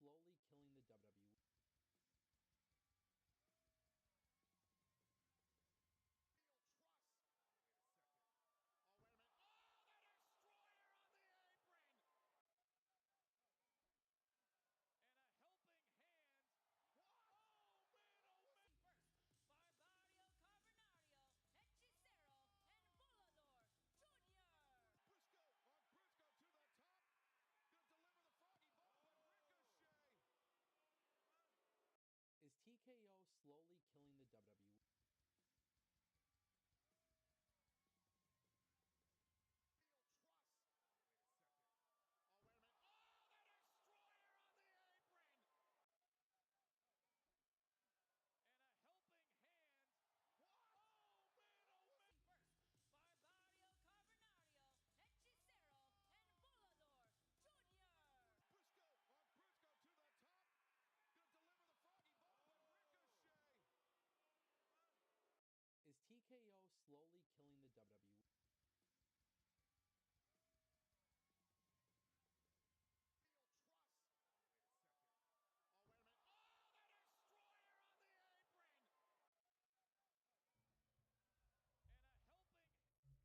slowly killing the WWE. Is TKO slowly killing the WWE? Is TKO slowly killing the WWE?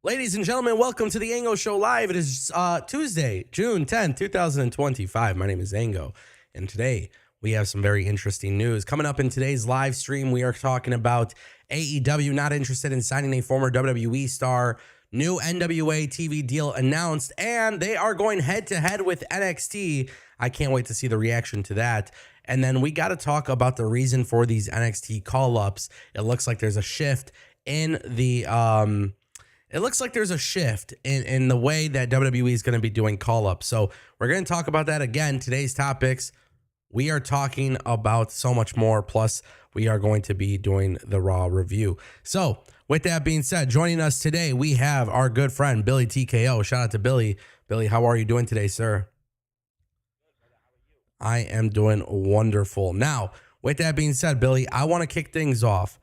Ladies and gentlemen, welcome to the Ango Show Live. It is Tuesday, June 10th, 2025. My name is Ango, and today we have some very interesting news. Coming up in today's live stream, we are talking about AEW not interested in signing a former WWE star, new NWA TV deal announced, and they are going head-to-head with NXT. I can't wait to see the reaction to that. And then we got to talk about the reason for these NXT call-ups. It looks like there's a shift in the... It looks like there's a shift in the way that WWE is going to be doing call-ups. So we're going to talk about that again. Today's topics, we are talking about so much more. Plus, we are going to be doing the Raw review. So with that being said, joining us today, we have our good friend, BillyTKO. Shout out to Billy. Billy, how are you doing today, sir? I am doing wonderful. Now, with that being said, Billy, I want to kick things off.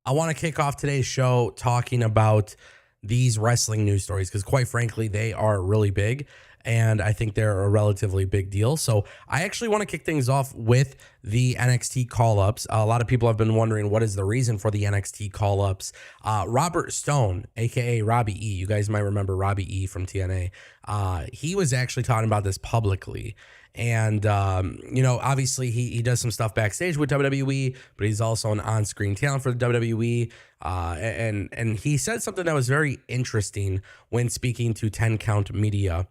I want to kick off today's show talking about these wrestling news stories because, quite frankly, they are really big, and I think they're a relatively big deal. So I actually want to kick things off with the NXT call-ups. A lot of people have been wondering what is the reason for the NXT call-ups. Robert Stone, a.k.a. Robbie E. You guys might remember Robbie E. from TNA. He was actually talking about this publicly. And, obviously he does some stuff backstage with WWE, but he's also an on-screen talent for the WWE. And he said something that was very interesting when speaking to 10 Count Media.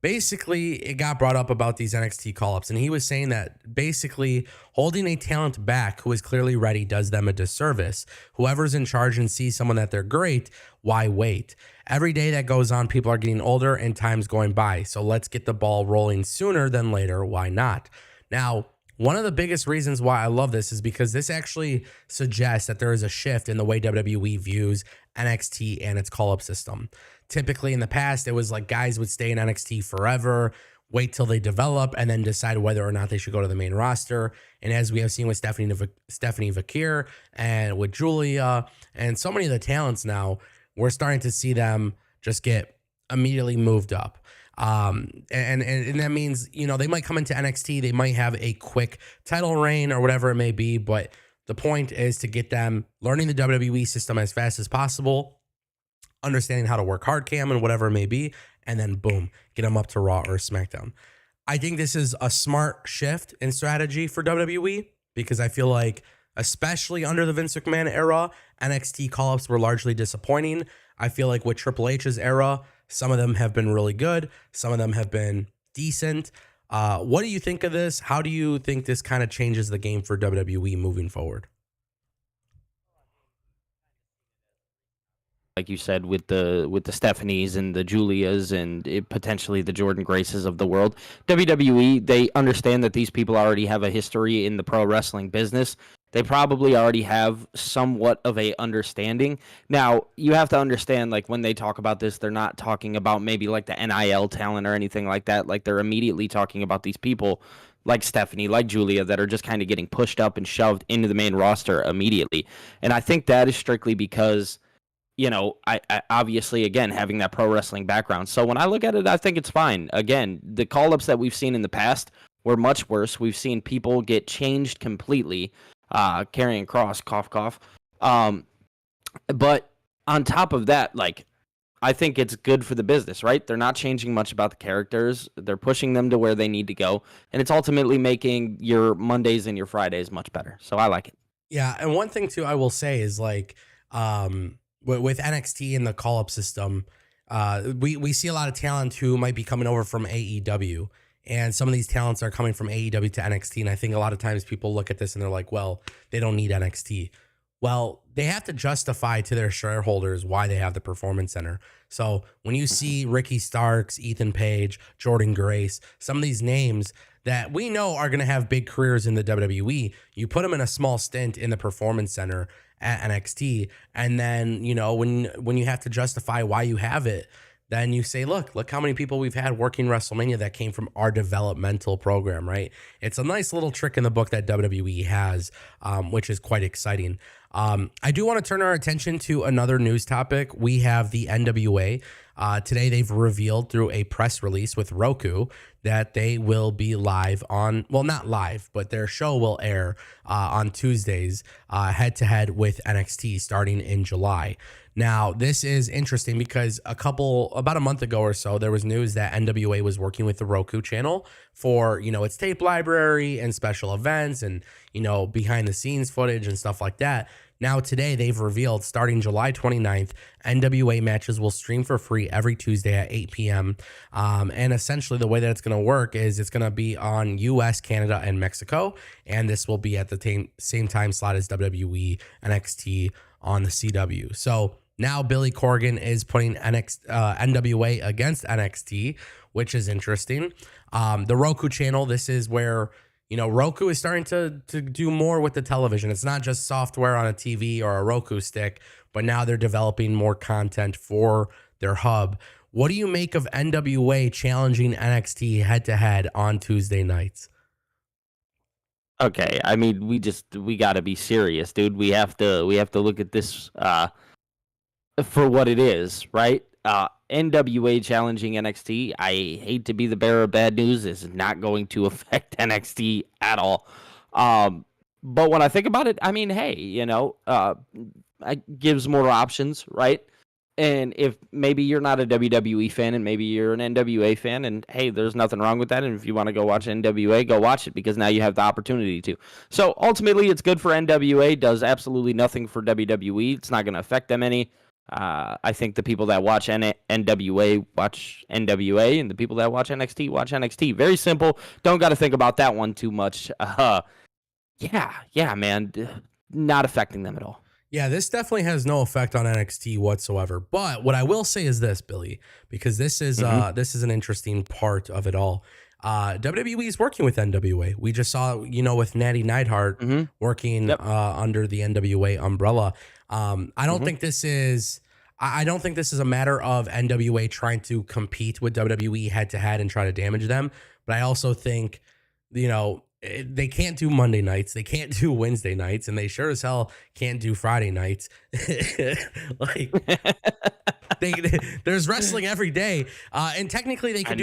Basically, it got brought up about these NXT call-ups, and he was saying that basically holding a talent back who is clearly ready does them a disservice. Whoever's in charge and sees someone that they're great, why wait? Every day that goes on, people are getting older and time's going by. So let's get the ball rolling sooner than later. Why not? Now, one of the biggest reasons why I love this is because this actually suggests that there is a shift in the way WWE views NXT and its call-up system. Typically in the past, it was like guys would stay in NXT forever, wait till they develop, and then decide whether or not they should go to the main roster. And as we have seen with Stephanie Vakir and with Julia and so many of the talents now, we're starting to see them just get immediately moved up. And that means, they might come into NXT, they might have a quick title reign or whatever it may be, but the point is to get them learning the WWE system as fast as possible, understanding how to work hard cam and whatever it may be, and then boom, get them up to Raw or SmackDown. I think this is a smart shift in strategy for WWE because I feel like, especially under the Vince McMahon era, NXT call-ups were largely disappointing. I feel like with Triple H's era, some of them have been really good. Some of them have been decent. What do you think of this? How do you think this kind of changes the game for WWE moving forward? Like you said, with the Stephanies and the Julias and potentially the Jordan Graces of the world, WWE, they understand that these people already have a history in the pro wrestling business. They probably already have somewhat of a understanding. Now, you have to understand, like, when they talk about this, they're not talking about maybe like the NIL talent or anything like that. Like, they're immediately talking about these people like Stephanie, like Julia, that are just kind of getting pushed up and shoved into the main roster immediately. And I think that is strictly because I obviously, again, having that pro wrestling background. So when I look at it, I think it's fine. Again, the call-ups that we've seen in the past were much worse. We've seen people get changed completely. Carrying Cross, cough, cough. But on top of that, like, I think it's good for the business, right? They're not changing much about the characters. They're pushing them to where they need to go. And it's ultimately making your Mondays and your Fridays much better. So I like it. Yeah, and one thing too I will say is like with NXT and the call up system, we see a lot of talent who might be coming over from AEW, and some of these talents are coming from AEW to NXT. And I think a lot of times people look at this and they're like, well, they don't need NXT. Well, they have to justify to their shareholders why they have the Performance Center. So when you see Ricky Starks, Ethan Page, Jordan Grace, some of these names that we know are going to have big careers in the WWE, you put them in a small stint in the Performance Center at NXT, and then, when you have to justify why you have it, then you say, look how many people we've had working WrestleMania that came from our developmental program, right? It's a nice little trick in the book that WWE has, which is quite exciting. I do want to turn our attention to another news topic. We have the NWA. Today, they've revealed through a press release with Roku that they will be live on, well, not live, but their show will air on Tuesdays, head-to-head with NXT starting in July. Now, this is interesting because about a month ago or so, there was news that NWA was working with the Roku channel for, its tape library and special events and, behind the scenes footage and stuff like that. Now, today, they've revealed starting July 29th, NWA matches will stream for free every Tuesday at 8 p.m. And essentially, the way that it's going to work is it's going to be on US, Canada, and Mexico. And this will be at the same time slot as WWE, NXT on the CW. So now Billy Corgan is putting NWA against NXT, which is interesting. The Roku channel, this is where Roku is starting to do more with the television. It's not just software on a TV or a Roku stick, but now they're developing more content for their hub. What do you make of NWA challenging NXT head-to-head on Tuesday nights? Okay, I mean, we got to be serious, dude. We have to look at this for what it is, right? NWA challenging NXT. I hate to be the bearer of bad news. Is not going to affect NXT at all. But when I think about it, I mean, hey, it gives more options, right? And if maybe you're not a WWE fan and maybe you're an NWA fan, and hey, there's nothing wrong with that. And if you want to go watch NWA, go watch it because now you have the opportunity to. So ultimately, it's good for NWA. Does absolutely nothing for WWE. It's not going to affect them any. I think the people that watch NWA watch NWA, and the people that watch NXT watch NXT. Very simple. Don't got to think about that one too much. Yeah, man. Not affecting them at all. Yeah, this definitely has no effect on NXT whatsoever. But what I will say is this, Billy, because this is an interesting part of it all. WWE is working with NWA. We just saw, with Natty Neidhart working under the NWA umbrella. I don't think this is a matter of NWA trying to compete with WWE head to head and try to damage them. But I also think, they can't do Monday nights. They can't do Wednesday nights, and they sure as hell can't do Friday nights. There's wrestling every day, and technically they can.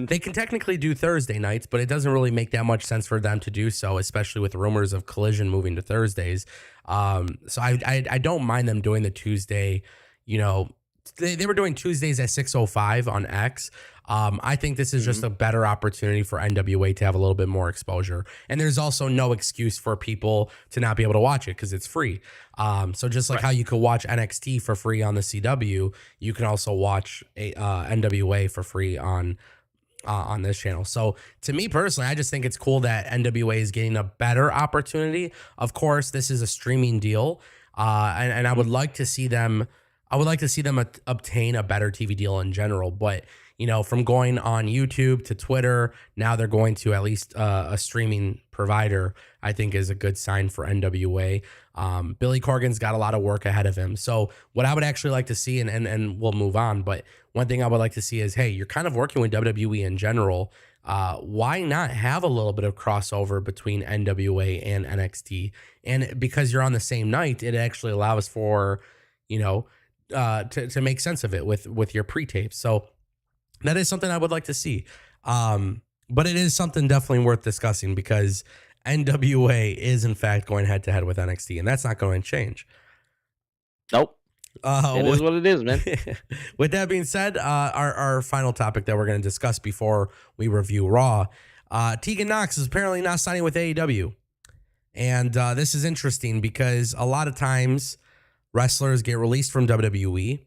They can technically do Thursday nights, but it doesn't really make that much sense for them to do so, especially with rumors of Collision moving to Thursdays. So I don't mind them doing the Tuesday. They were doing Tuesdays at 6:05 on X. I think this is just a better opportunity for NWA to have a little bit more exposure. And there's also no excuse for people to not be able to watch it because it's free. So just like how you could watch NXT for free on the CW, you can also watch NWA for free on this channel. So to me personally, I just think it's cool that NWA is getting a better opportunity. Of course, this is a streaming deal. And I would like to see them obtain a better TV deal in general, but from going on YouTube to Twitter, now they're going to at least a streaming provider, I think is a good sign for NWA. Billy Corgan's got a lot of work ahead of him. So what I would actually like to see, and we'll move on, but one thing I would like to see is, hey, you're kind of working with WWE in general. Why not have a little bit of crossover between NWA and NXT? And because you're on the same night, it actually allows for, to make sense of it with your pre-tapes. So that is something I would like to see. But it is something definitely worth discussing because NWA is in fact going head to head with NXT, and that's not going to change. Nope. It is what it is, man. With that being said, our final topic that we're going to discuss before we review Raw, Tegan Nox is apparently not signing with AEW. And this is interesting because a lot of times wrestlers get released from WWE,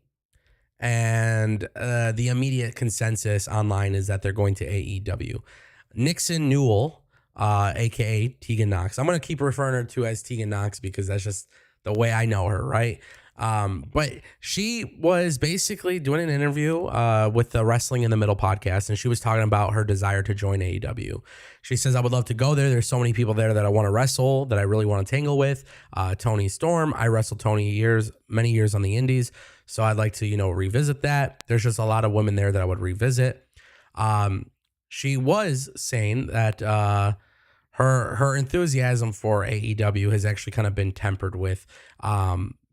and the immediate consensus online is that they're going to AEW. Nixon Newell, a.k.a. Tegan Nox. I'm going to keep referring her to as Tegan Nox because that's just the way I know her, right? But she was basically doing an interview with the Wrestling in the Middle podcast, and she was talking about her desire to join AEW. She says, I would love to go there. There's so many people there that I want to wrestle, that I really want to tangle with. Tony Storm, I wrestled Tony many years on the indies, so I'd like to, revisit that. There's just a lot of women there that I would revisit. She was saying that her enthusiasm for AEW has actually kind of been tempered with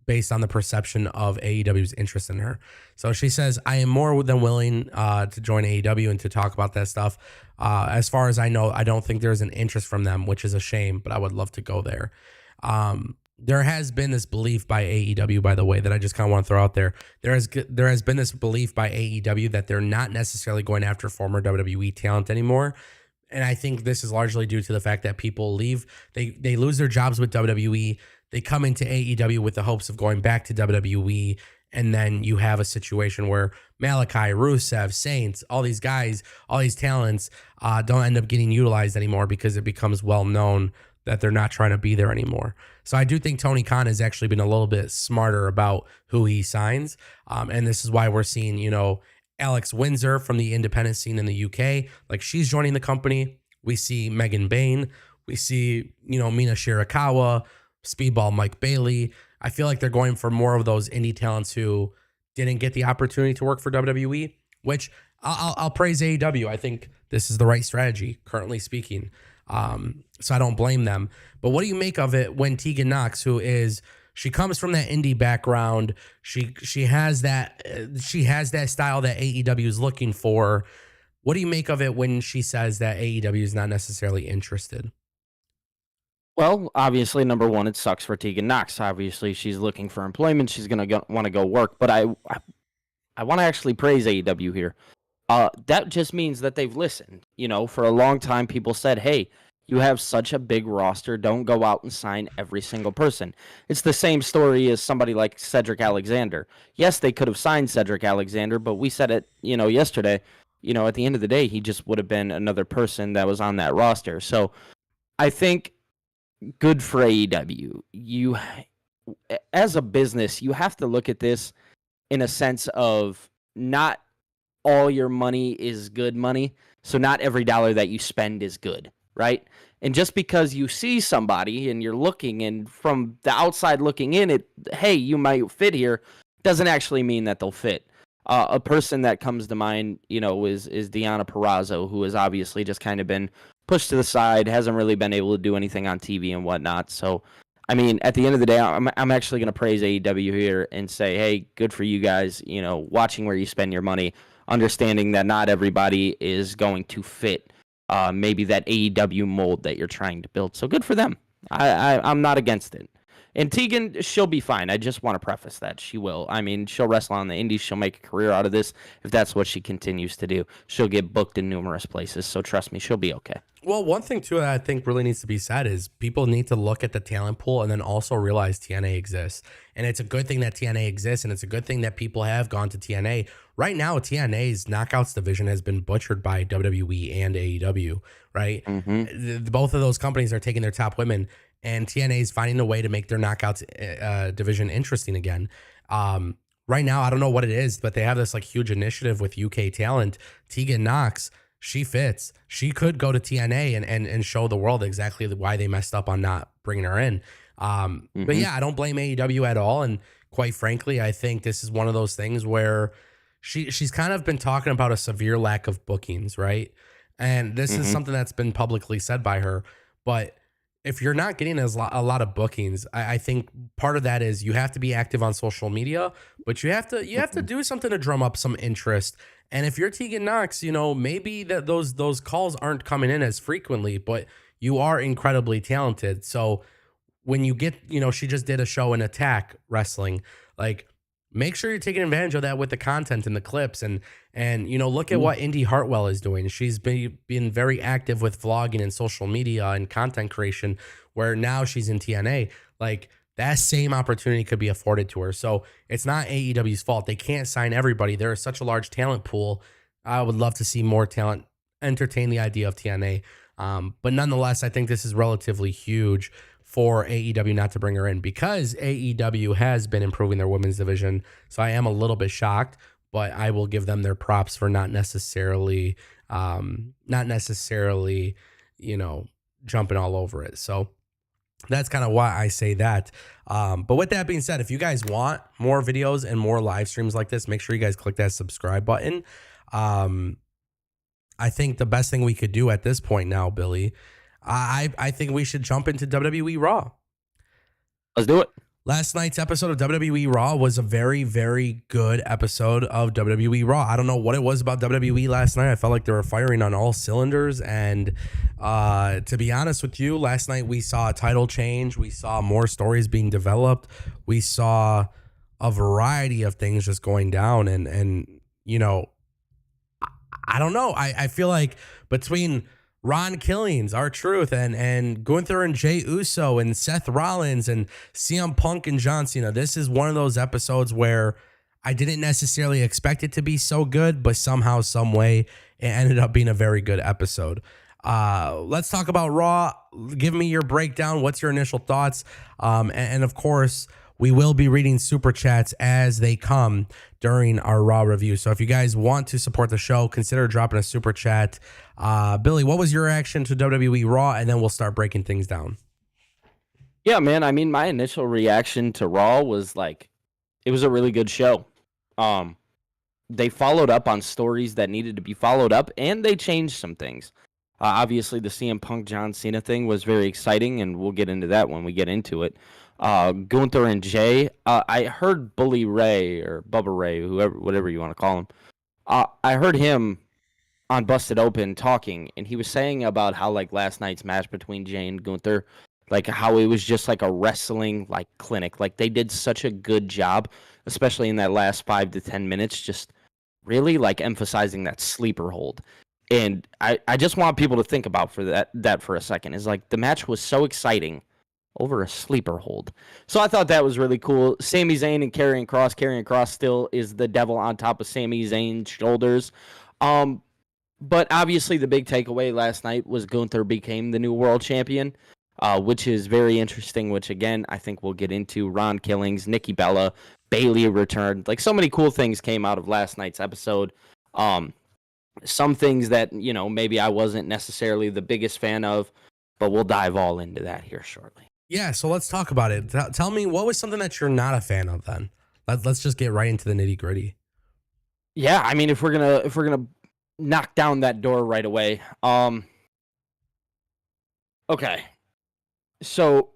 based on the perception of AEW's interest in her. So she says, I am more than willing to join AEW and to talk about that stuff. As far as I know, I don't think there's an interest from them, which is a shame, but I would love to go there. There has been this belief by AEW, by the way, that I just kind of want to throw out there. There has been this belief by AEW that they're not necessarily going after former WWE talent anymore. And I think this is largely due to the fact that people leave, they lose their jobs with WWE. They come into AEW with the hopes of going back to WWE, and then you have a situation where Malachi, Rusev, Saints, all these guys, all these talents don't end up getting utilized anymore because it becomes well known that they're not trying to be there anymore. So I do think Tony Khan has actually been a little bit smarter about who he signs, and this is why we're seeing, Alex Windsor from the independent scene in the UK, like she's joining the company. We see Megan Bain. We see, Mina Shirakawa, Speedball Mike Bailey. I feel like they're going for more of those indie talents who didn't get the opportunity to work for WWE, which I'll praise AEW. I think this is the right strategy, currently speaking. So I don't blame them. But what do you make of it when Tegan Nox, she comes from that indie background, she has that style that AEW is looking for. What do you make of it when she says that AEW is not necessarily interested? Well, obviously, number one, it sucks for Tegan Nox. Obviously, she's looking for employment. She's going to want to go work. But I want to actually praise AEW here. That just means that they've listened. For a long time, people said, hey, you have such a big roster. Don't go out and sign every single person. It's the same story as somebody like Cedric Alexander. Yes, they could have signed Cedric Alexander, but we said it, yesterday. At the end of the day, he just would have been another person that was on that roster. So I think good for AEW. You, as a business, you have to look at this in a sense of not all your money is good money. So not every dollar that you spend is good, right? And just because you see somebody and you're looking, and from the outside looking in, hey, you might fit here, doesn't actually mean that they'll fit. A person that comes to mind, is Deonna Purrazzo, who has obviously just kind of been pushed to the side, hasn't really been able to do anything on TV and whatnot. So, I mean, at the end of the day, I'm actually going to praise AEW here and say, hey, good for you guys, watching where you spend your money, understanding that not everybody is going to fit maybe that AEW mold that you're trying to build. So good for them. I'm not against it. And Tegan, she'll be fine. I just want to preface that. She will. I mean, she'll wrestle on the indies. She'll make a career out of this. If that's what she continues to do, she'll get booked in numerous places. So trust me, she'll be okay. Well, one thing, too, that I think really needs to be said is people need to look at the talent pool and then also realize TNA exists. And it's a good thing that TNA exists, and it's a good thing that people have gone to TNA. Right now, TNA's Knockouts division has been butchered by WWE and AEW, right? Mm-hmm. Both of those companies are taking their top women, and TNA is finding a way to make their Knockouts division interesting again. Right now, I don't know what it is, but they have this huge initiative with UK talent. Tegan Nox, she fits. She could go to TNA and show the world exactly why they messed up on not bringing her in. But yeah, I don't blame AEW at all. And quite frankly, I think this is one of those things where she's kind of been talking about a severe lack of bookings, right? And this is something that's been publicly said by her. But if you're not getting a lot of bookings, I think part of that is you have to be active on social media, but you have to do something to drum up some interest. And if you're Tegan Knox, maybe that those calls aren't coming in as frequently, but you are incredibly talented. So when you get, she just did a show in Attack Wrestling, like make sure you're taking advantage of that with the content and the clips and look at what Indy Hartwell is doing. She's been very active with vlogging and social media and content creation, where now she's in TNA. Like that same opportunity could be afforded to her. So it's not AEW's fault. They can't sign everybody. There is such a large talent pool. I would love to see more talent entertain the idea of TNA. But nonetheless, I think this is relatively huge for AEW not to bring her in, because AEW has been improving their women's division. So I am a little bit shocked, but I will give them their props for not necessarily, jumping all over it. So that's kind of why I say that. But with that being said, if you guys want more videos and more live streams like this, make sure you guys click that subscribe button. I think the best thing we could do at this point now, Billy, I think we should jump into WWE Raw. Let's do it. Last night's episode of WWE Raw was a very, very good episode of WWE Raw. I don't know what it was about WWE last night. I felt like they were firing on all cylinders. And to be honest with you, last night we saw a title change. We saw more stories being developed. We saw a variety of things just going down. And I don't know. I feel like between Ron Killings, R-Truth, and Gunther and Jey Uso and Seth Rollins and CM Punk and John Cena, this is one of those episodes where I didn't necessarily expect it to be so good, but somehow, some way, it ended up being a very good episode. Let's talk about Raw. Give me your breakdown. What's your initial thoughts? And of course, we will be reading super chats as they come during our Raw review. So if you guys want to support the show, consider dropping a super chat. Billy, what was your reaction to WWE Raw? And then we'll start breaking things down. Yeah, man. I mean, my initial reaction to Raw was like, it was a really good show. They followed up on stories that needed to be followed up, and they changed some things. Obviously, the CM Punk John Cena thing was very exciting, and we'll get into that when we get into it. Gunther and Jay, I heard Bully Ray or Bubba Ray, whatever you want to call him. I heard him on Busted Open talking, and he was saying about how like last night's match between Jay and Gunther, like how it was just like a wrestling like clinic. Like they did such a good job, especially in that last 5 to 10 minutes, just really like emphasizing that sleeper hold. And I just want people to think about that for a second. Is like the match was so exciting over a sleeper hold. So I thought that was really cool. Sami Zayn and Karrion Kross. Karrion Kross still is the devil on top of Sami Zayn's shoulders. But obviously the big takeaway last night was Gunther became the new world champion, which is very interesting, which again, I think we'll get into. Ron Killings, Nikki Bella, Bayley returned. Like so many cool things came out of last night's episode. Some things that, maybe I wasn't necessarily the biggest fan of, but we'll dive all into that here shortly. Yeah, so let's talk about it. Tell me, what was something that you're not a fan of then? Let's just get right into the nitty gritty. Yeah, I mean, if we're gonna knock down that door right away. Okay. So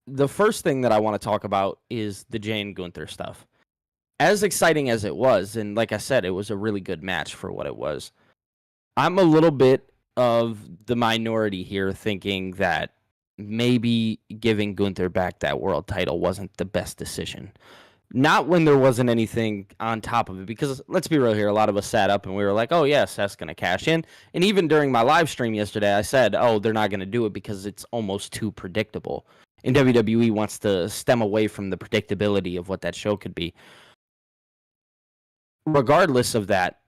the first thing that I want to talk about is the Jay and Gunther stuff. As exciting as it was, and like I said, it was a really good match for what it was. I'm a little bit of the minority here thinking that maybe giving Gunther back that world title wasn't the best decision. Not when there wasn't anything on top of it, because let's be real here, a lot of us sat up and we were like, oh yeah, Seth's going to cash in. And even during my live stream yesterday, I said, oh, they're not going to do it because it's almost too predictable. And WWE wants to stem away from the predictability of what that show could be. Regardless of that,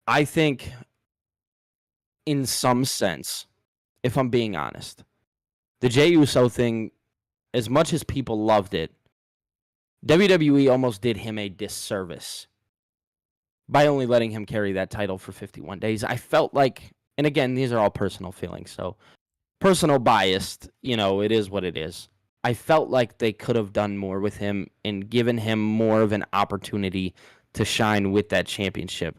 I think in some sense, if I'm being honest, the Jey Uso thing, as much as people loved it, WWE almost did him a disservice by only letting him carry that title for 51 days. I felt like, and again, these are all personal feelings, so personal biased, it is what it is. I felt like they could have done more with him and given him more of an opportunity to shine with that championship.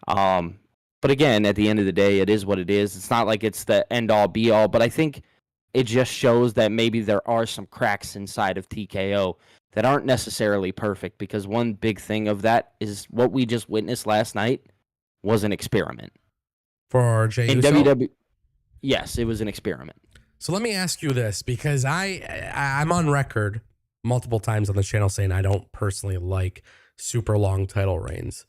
But again, at the end of the day, it is what it is. It's not like it's the end-all, be-all, but I think it just shows that maybe there are some cracks inside of TKO that aren't necessarily perfect, because one big thing of that is what we just witnessed last night was an experiment. For Jey In Uso? WWE, yes, it was an experiment. So let me ask you this, because I'm on record multiple times on this channel saying I don't personally like super long title reigns.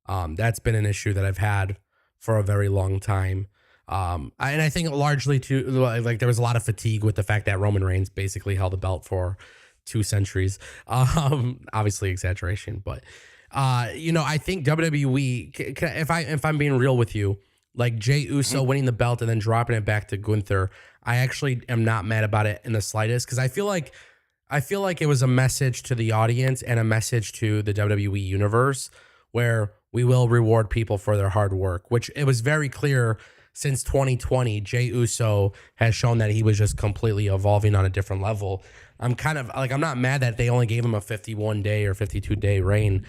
That's been an issue that I've had for a very long time. And I think largely too, like there was a lot of fatigue with the fact that Roman Reigns basically held the belt for 2 centuries. Obviously exaggeration, but I think WWE, if I'm being real with you, like Jey Uso winning the belt and then dropping it back to Gunther, I actually am not mad about it in the slightest, because I feel like it was a message to the audience and a message to the WWE universe where we will reward people for their hard work, which it was very clear since 2020. Jey Uso has shown that he was just completely evolving on a different level. I'm kind of like, I'm not mad that they only gave him a 51-day or 52-day reign,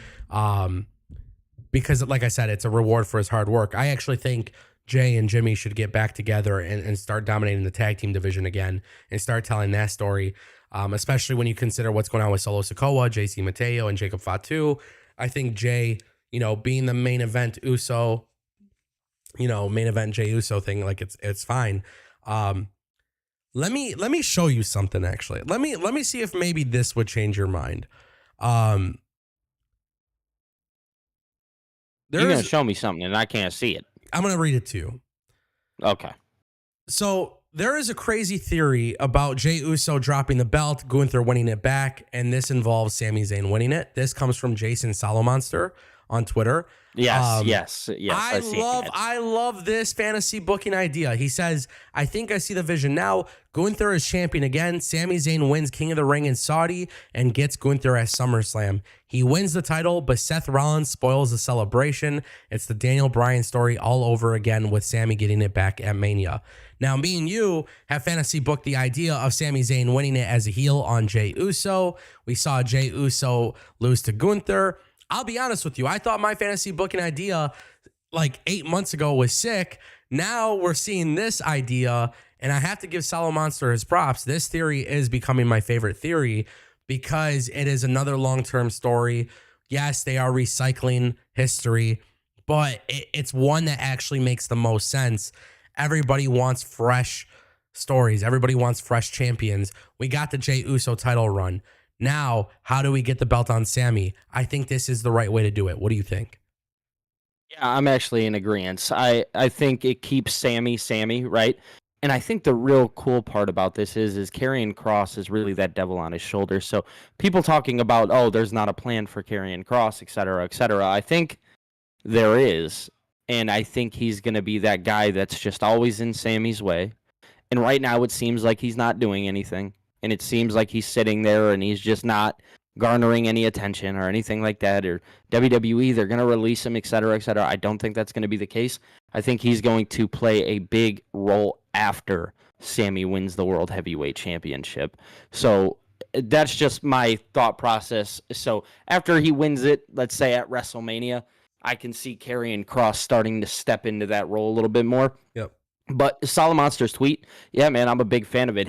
because like I said, it's a reward for his hard work. I actually think Jay and Jimmy should get back together and start dominating the tag team division again and start telling that story, especially when you consider what's going on with Solo Sikoa, JC Mateo, and Jacob Fatu. I think Jay, being the main event Uso, main event Jey Uso thing, like it's fine. Let me show you something actually. Let me see if maybe this would change your mind. You're going to show me something and I can't see it. I'm going to read it to you. Okay. So there is a crazy theory about Jey Uso dropping the belt, Gunther winning it back, and this involves Sami Zayn winning it. This comes from Jason Solomonster on Twitter. Yes. I love this fantasy booking idea. He says, I think I see the vision now. Gunther is champion again. Sami Zayn wins King of the Ring in Saudi and gets Gunther at SummerSlam. He wins the title, but Seth Rollins spoils the celebration. It's the Daniel Bryan story all over again with Sami getting it back at Mania. Now, me and you have fantasy booked the idea of Sami Zayn winning it as a heel on Jey Uso. We saw Jey Uso lose to Gunther. I'll be honest with you. I thought my fantasy booking idea like 8 months ago was sick. Now we're seeing this idea, and I have to give Solomonster his props. This theory is becoming my favorite theory because it is another long-term story. Yes, they are recycling history, but it's one that actually makes the most sense. Everybody wants fresh stories. Everybody wants fresh champions. We got the Jey Uso title run. Now, how do we get the belt on Sami? I think this is the right way to do it. What do you think? Yeah, I'm actually in agreement. I think it keeps Sami, right? And I think the real cool part about this is Karrion Kross is really that devil on his shoulder. So people talking about, oh, there's not a plan for Karrion Kross, et cetera, et cetera. I think there is. And I think he's going to be that guy that's just always in Sami's way. And right now it seems like he's not doing anything. And it seems like he's sitting there and he's just not garnering any attention or anything like that. Or WWE, they're going to release him, et cetera, et cetera. I don't think that's going to be the case. I think he's going to play a big role after Sami wins the World Heavyweight Championship. So that's just my thought process. So after he wins it, let's say at WrestleMania, I can see Karrion Kross starting to step into that role a little bit more. Yep. But Solomonster's tweet, yeah, man, I'm a big fan of it.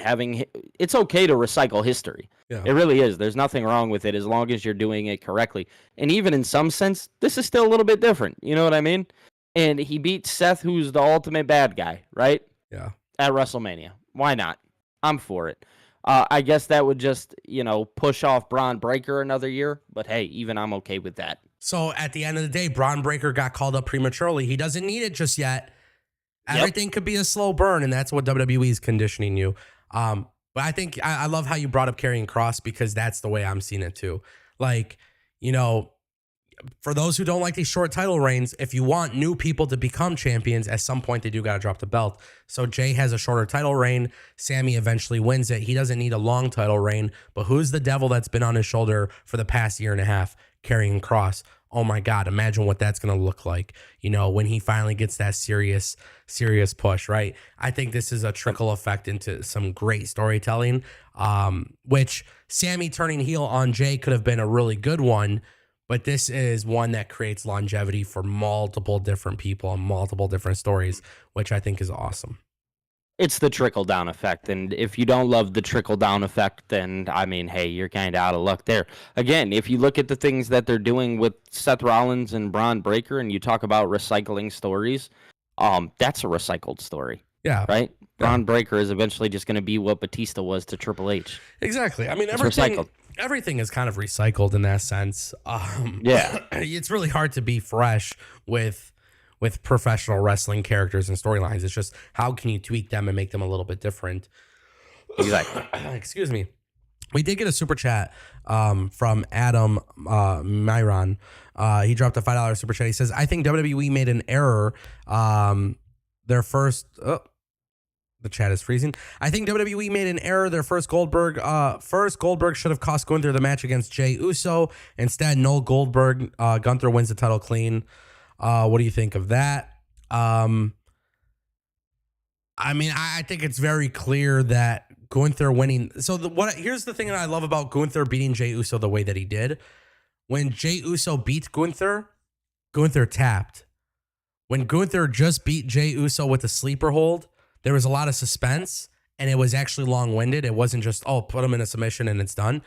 It's okay to recycle history. Yeah. It really is. There's nothing wrong with it as long as you're doing it correctly. And even in some sense, this is still a little bit different. You know what I mean? And he beat Seth, who's the ultimate bad guy, right? Yeah. At WrestleMania. Why not? I'm for it. I guess that would just, push off Braun Breaker another year. But hey, even I'm okay with that. So at the end of the day, Braun Breaker got called up prematurely. He doesn't need it just yet. Everything could be a slow burn, and that's what WWE is conditioning you. But I think I love how you brought up Karrion Kross because that's the way I'm seeing it too. Like, for those who don't like these short title reigns, if you want new people to become champions, at some point they do got to drop the belt. So Jay has a shorter title reign. Sami eventually wins it. He doesn't need a long title reign. But who's the devil that's been on his shoulder for the past year and a half? Karrion Kross. Oh my God, imagine what that's going to look like, when he finally gets that serious push, right? I think this is a trickle effect into some great storytelling, which Sami turning heel on Jay could have been a really good one, but this is one that creates longevity for multiple different people and multiple different stories, which I think is awesome. It's the trickle down effect, and if you don't love the trickle down effect, then I mean, hey, you're kind of out of luck there. Again, if you look at the things that they're doing with Seth Rollins and Braun Breaker, and you talk about recycling stories, that's a recycled story, Yeah. right? Yeah. Braun Breaker is eventually just going to be what Batista was to Triple H. Exactly. I mean, It's recycled. everything is kind of recycled in that sense. Yeah. It's really hard to be fresh with professional wrestling characters and storylines. It's just how can you tweak them and make them a little bit different? Exactly. Excuse me. We did get a super chat from Adam Myron. He dropped a $5 super chat. He says, I think WWE made an error. Their first... the chat is freezing. I think WWE made an error. Their first Goldberg should have cost Gunther the match against Jey Uso. Instead, no Goldberg. Gunther wins the title clean. What do you think of that? I mean, I think it's very clear that Gunther winning. So here's the thing that I love about Gunther beating Jey Uso the way that he did. When Jey Uso beat Gunther, Gunther tapped. When Gunther just beat Jey Uso with a sleeper hold, there was a lot of suspense, and it was actually long-winded. It wasn't just, put him in a submission and it's done.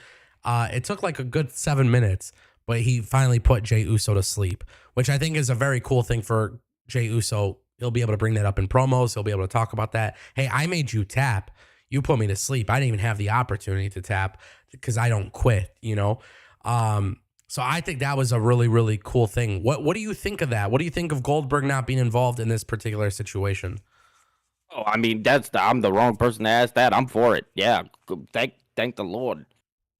It took like a good 7 minutes, but he finally put Jey Uso to sleep, which I think is a very cool thing for Jey Uso. He'll be able to bring that up in promos. He'll be able to talk about that. Hey, I made you tap. You put me to sleep. I didn't even have the opportunity to tap because I don't quit, you know? So I think that was a really, really cool thing. What do you think of that? What do you think of Goldberg not being involved in this particular situation? Oh, I mean, I'm the wrong person to ask that. I'm for it. Yeah, thank the Lord.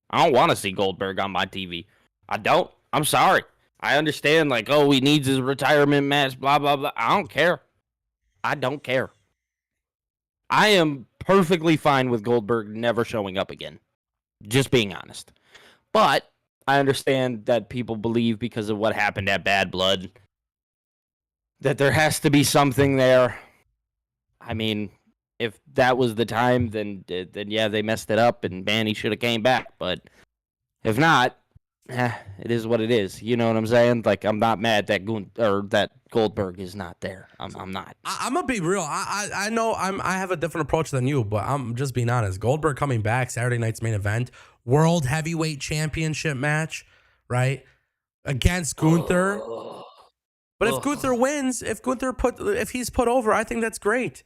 I don't want to see Goldberg on my TV. I don't. I'm sorry. I understand, like, he needs his retirement match, blah, blah, blah. I don't care. I don't care. I am perfectly fine with Goldberg never showing up again. Just being honest. But I understand that people believe because of what happened at Bad Blood that there has to be something there. I mean, if that was the time, then yeah, they messed it up, and man, he should have came back. But if not, it is what it is. You know what I'm saying? Like, I'm not mad that that Goldberg is not there. I'm not. I'm gonna be real. I know I have a different approach than you, but I'm just being honest. Goldberg coming back, Saturday night's main event, World Heavyweight Championship match, right, against Gunther. But if Gunther wins, if he's put over, I think that's great.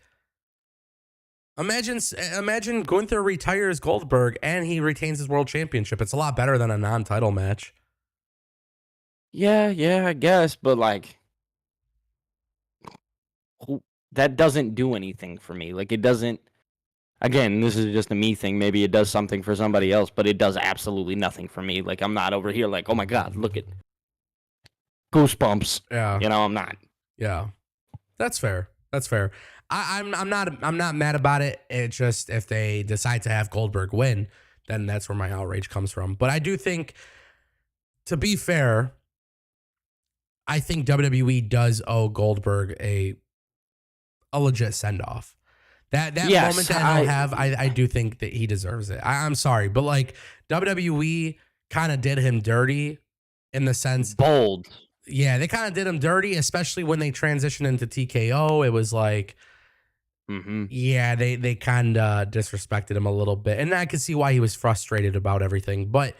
Imagine Gunther retires Goldberg and he retains his world championship. It's a lot better than a non-title match. Yeah, I guess, but like, that doesn't do anything for me. Like, it doesn't. Again, this is just a me thing. Maybe it does something for somebody else, but it does absolutely nothing for me. Like, I'm not over here like, oh my God, look at goosebumps. Yeah, you know, I'm not. Yeah, that's fair. I'm not mad about it. It's just if they decide to have Goldberg win, then that's where my outrage comes from. But I do think, to be fair, I think WWE does owe Goldberg a legit send off. That yes, moment that he'll have, I do think that he deserves it. I'm sorry, but like, WWE kind of did him dirty in the sense. Bold. Yeah, they kind of did him dirty, especially when they transitioned into TKO. It was like, yeah, they kind of disrespected him a little bit. And I could see why he was frustrated about everything. But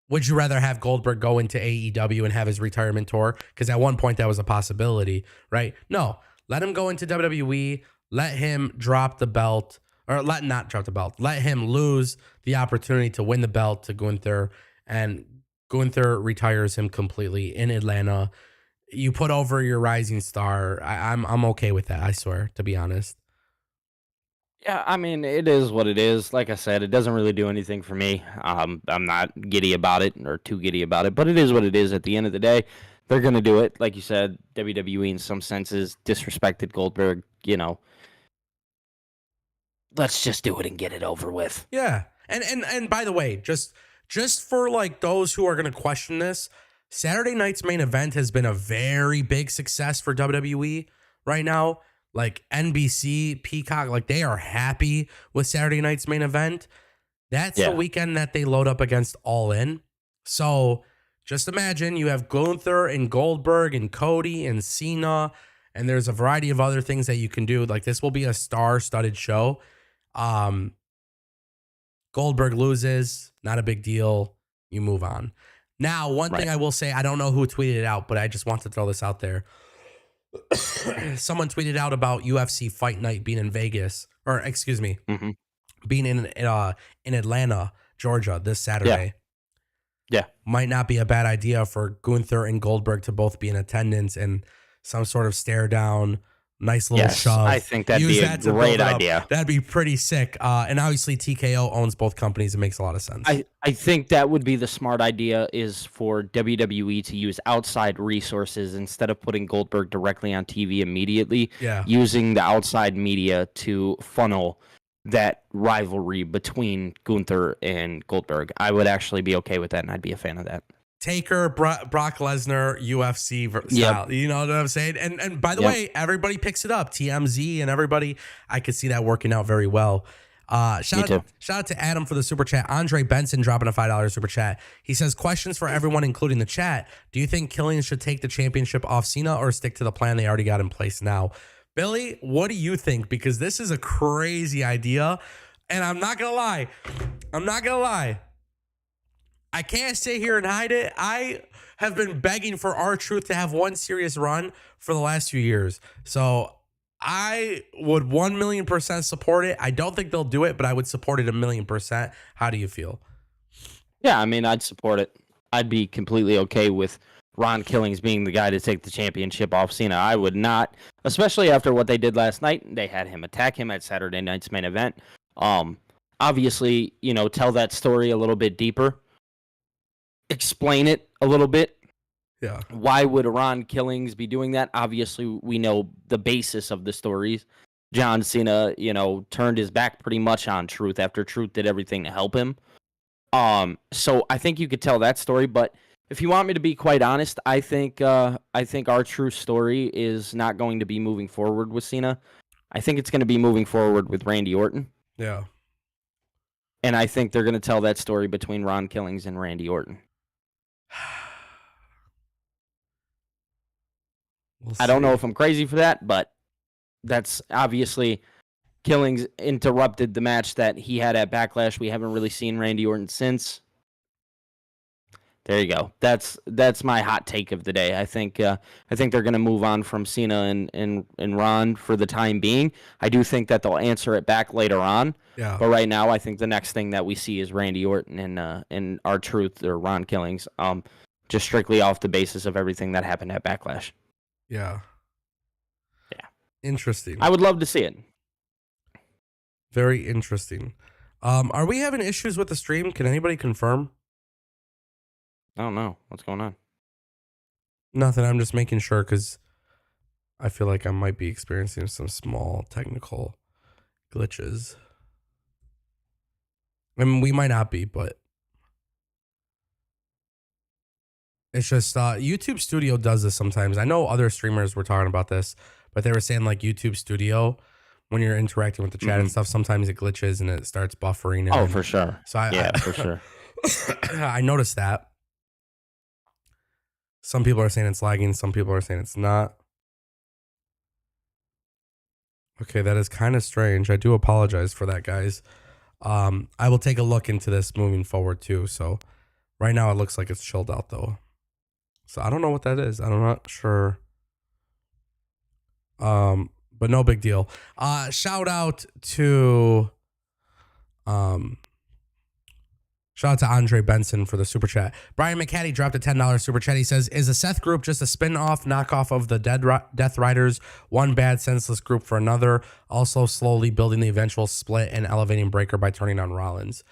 would you rather have Goldberg go into AEW and have his retirement tour? Because at one point that was a possibility, right? No, let him go into WWE, let him drop the belt, or not drop the belt, let him lose the opportunity to win the belt to Gunther, and Gunther retires him completely in Atlanta. You put over your rising star. I'm okay with that, I swear, to be honest. Yeah, I mean, it is what it is. Like I said, it doesn't really do anything for me. I'm not giddy about it, or too giddy about it, but it is what it is. At the end of the day, they're going to do it. Like you said, WWE in some senses disrespected Goldberg, you know. Let's just do it and get it over with. Yeah. And by the way, just for like those who are going to question this, Saturday night's main event has been a very big success for WWE right now. Like NBC, Peacock, like they are happy with Saturday night's main event. That's the weekend that they load up against All In. So just imagine you have Gunther and Goldberg and Cody and Cena And there's a variety of other things that you can do. Like this will be a star-studded show. Goldberg loses, not a big deal. You move on. Now, one thing I will say, I don't know who tweeted it out, but I just want to throw this out there. Someone tweeted out about UFC Fight Night being in Vegas, or excuse me, being in Atlanta, Georgia this Saturday. Yeah. Might not be a bad idea for Gunther and Goldberg to both be in attendance and some sort of stare down, nice little shove. I think that'd be a great idea. That'd be pretty sick. And obviously TKO owns both companies. It makes a lot of sense. I think that would be the smart idea, is for WWE to use outside resources instead of putting Goldberg directly on TV immediately. Yeah. Using the outside media to funnel that rivalry between Gunther and Goldberg. I would actually be okay with that, and I'd be a fan of that. Taker, Brock Lesnar, UFC style. You know what I'm saying? And by the way, everybody picks it up. TMZ and everybody. I could see that working out very well. Shout out to Adam for the super chat. Andre Benson dropping a $5 super chat. He says, questions for everyone, including the chat. Do you think Killian should take the championship off Cena or stick to the plan they already got in place now? Billy, what do you think? Because this is a crazy idea. And I'm not going to lie. I can't sit here and hide it. I have been begging for R-Truth to have one serious run for the last few years. So I would 1,000,000% support it. I don't think they'll do it, but I would support it 1,000,000%. How do you feel? Yeah, I mean, I'd support it. I'd be completely okay with Ron Killings being the guy to take the championship off Cena. I would not, especially after what they did last night. They had him attack him at Saturday night's main event. Obviously, tell that story a little bit deeper. Explain it a little bit. Yeah. Why would Ron Killings be doing that? Obviously, we know the basis of the stories. John Cena, turned his back pretty much on Truth after Truth did everything to help him. So I think you could tell that story, but if you want me to be quite honest, I think our true story is not going to be moving forward with Cena. I think it's going to be moving forward with Randy Orton. Yeah. And I think they're going to tell that story between Ron Killings and Randy Orton. I don't know if I'm crazy for that, but that's obviously Killings interrupted the match that he had at Backlash. We haven't really seen Randy Orton since. There you go. That's my hot take of the day. I think they're going to move on from Cena and Ron for the time being. I do think that they'll answer it back later on. Yeah. But right now, I think the next thing that we see is Randy Orton and R-Truth or Ron Killings. Just strictly off the basis of everything that happened at Backlash. Yeah. Yeah. Interesting. I would love to see it. Very interesting. Are we having issues with the stream? Can anybody confirm? I don't know. What's going on? Nothing. I'm just making sure because I feel like I might be experiencing some small technical glitches. I mean, we might not be, but it's just YouTube Studio does this sometimes. I know other streamers were talking about this, but they were saying like YouTube Studio, when you're interacting with the chat and stuff, sometimes it glitches and it starts buffering. And for sure. So for sure. I noticed that. Some people are saying it's lagging. Some people are saying it's not. Okay, that is kind of strange. I do apologize for that, guys. I will take a look into this moving forward too. So right now it looks like it's chilled out though. So I don't know what that is. I'm not sure. But no big deal. Shout out to Andre Benson for the super chat. Brian McCaddy dropped a $10 super chat. He says, is the Seth group just a spin-off knockoff of the Death Riders? One bad, senseless group for another, also slowly building the eventual split and elevating Breaker by turning on Rollins.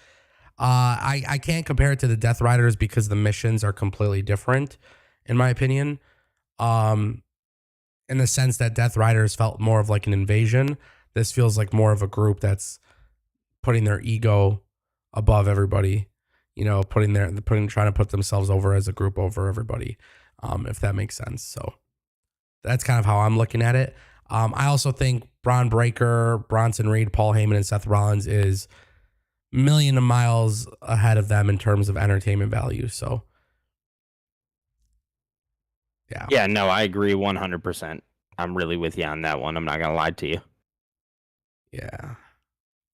I can't compare it to the Death Riders because the missions are completely different, in my opinion. In the sense that Death Riders felt more of like an invasion. This feels like more of a group that's putting their ego above everybody, trying to put themselves over as a group over everybody, if that makes sense. So that's kind of how I'm looking at it. I also think Braun Breaker, Bronson Reed, Paul Heyman, and Seth Rollins is a million miles ahead of them in terms of entertainment value. So yeah. Yeah, no, I agree 100%. I'm really with you on that one. I'm not gonna lie to you. Yeah.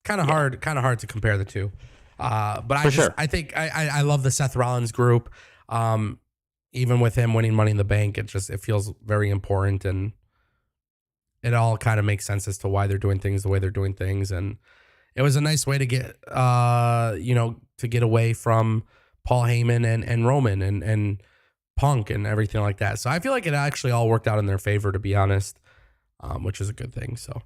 Kind of hard to compare the two. But I think I love the Seth Rollins group. Even with him winning Money in the Bank, it feels very important, and it all kind of makes sense as to why they're doing things the way they're doing things. And it was a nice way to get, to get away from Paul Heyman and Roman and Punk and everything like that. So I feel like it actually all worked out in their favor, to be honest, which is a good thing. So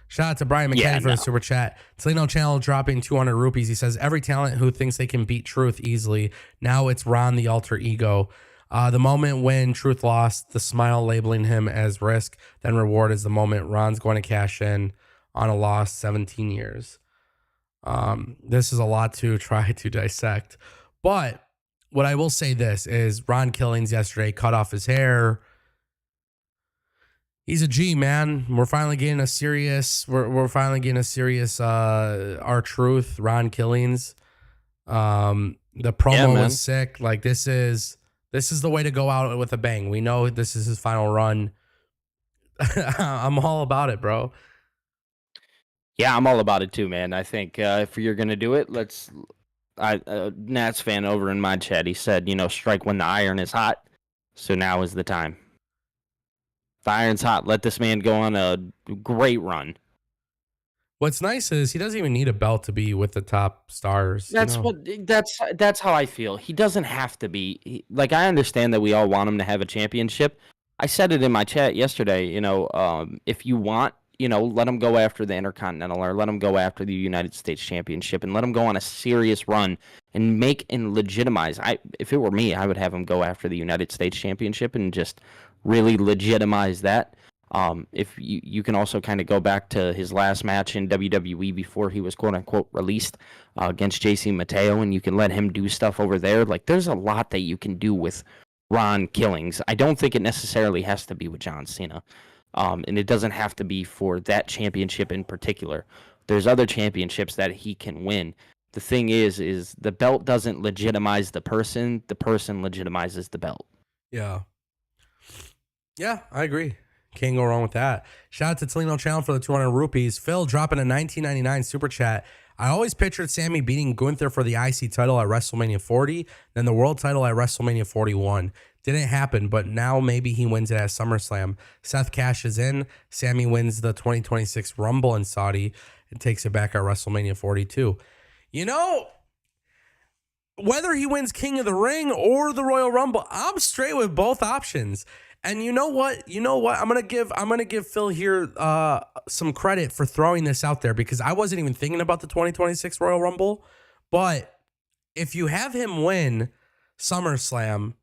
shout out to Brian McKenny for the super chat. Toledo Channel dropping 200 rupees. He says, every talent who thinks they can beat Truth easily. Now it's Ron, the alter ego. The moment when Truth lost, the smile labeling him as risk, then reward is the moment Ron's going to cash in on a lost 17 years. This is a lot to try to dissect. But what I will say this is Ron Killings yesterday cut off his hair. He's a G, man. We're finally getting a serious, R-Truth, Ron Killings. The promo was sick. Like, this is the way to go out with a bang. We know this is his final run. I'm all about it, bro. Yeah, I'm all about it too, man. I think if you're gonna do it, Nats fan over in my chat, he said, strike when the iron is hot. So now is the time. The iron's hot. Let this man go on a great run. What's nice is he doesn't even need a belt to be with the top stars. That's how I feel. He doesn't have to be. I understand that we all want him to have a championship. I said it in my chat yesterday. If you want, let him go after the Intercontinental or let him go after the United States Championship and let him go on a serious run and make and legitimize. If it were me, I would have him go after the United States Championship and just really legitimize that. If you can also kind of go back to his last match in WWE before he was quote unquote released against JC Mateo, and you can let him do stuff over there. There's a lot that you can do with Ron Killings. I don't think it necessarily has to be with John Cena. And it doesn't have to be for that championship in particular. There's other championships that he can win. The thing is the belt doesn't legitimize the person legitimizes the belt. Yeah. Yeah, I agree. Can't go wrong with that. Shout out to Toledo Channel for the 200 rupees. Phil dropping a 1999 super chat. I always pictured Sammy beating Gunther for the IC title at WrestleMania 40, then the world title at WrestleMania 41. Didn't happen, but now maybe he wins it at SummerSlam. Seth cashes in. Sammy wins the 2026 Rumble in Saudi and takes it back at WrestleMania 42. Whether he wins King of the Ring or the Royal Rumble, I'm straight with both options. And you know what? I'm gonna give Phil here some credit for throwing this out there because I wasn't even thinking about the 2026 Royal Rumble. But if you have him win SummerSlam,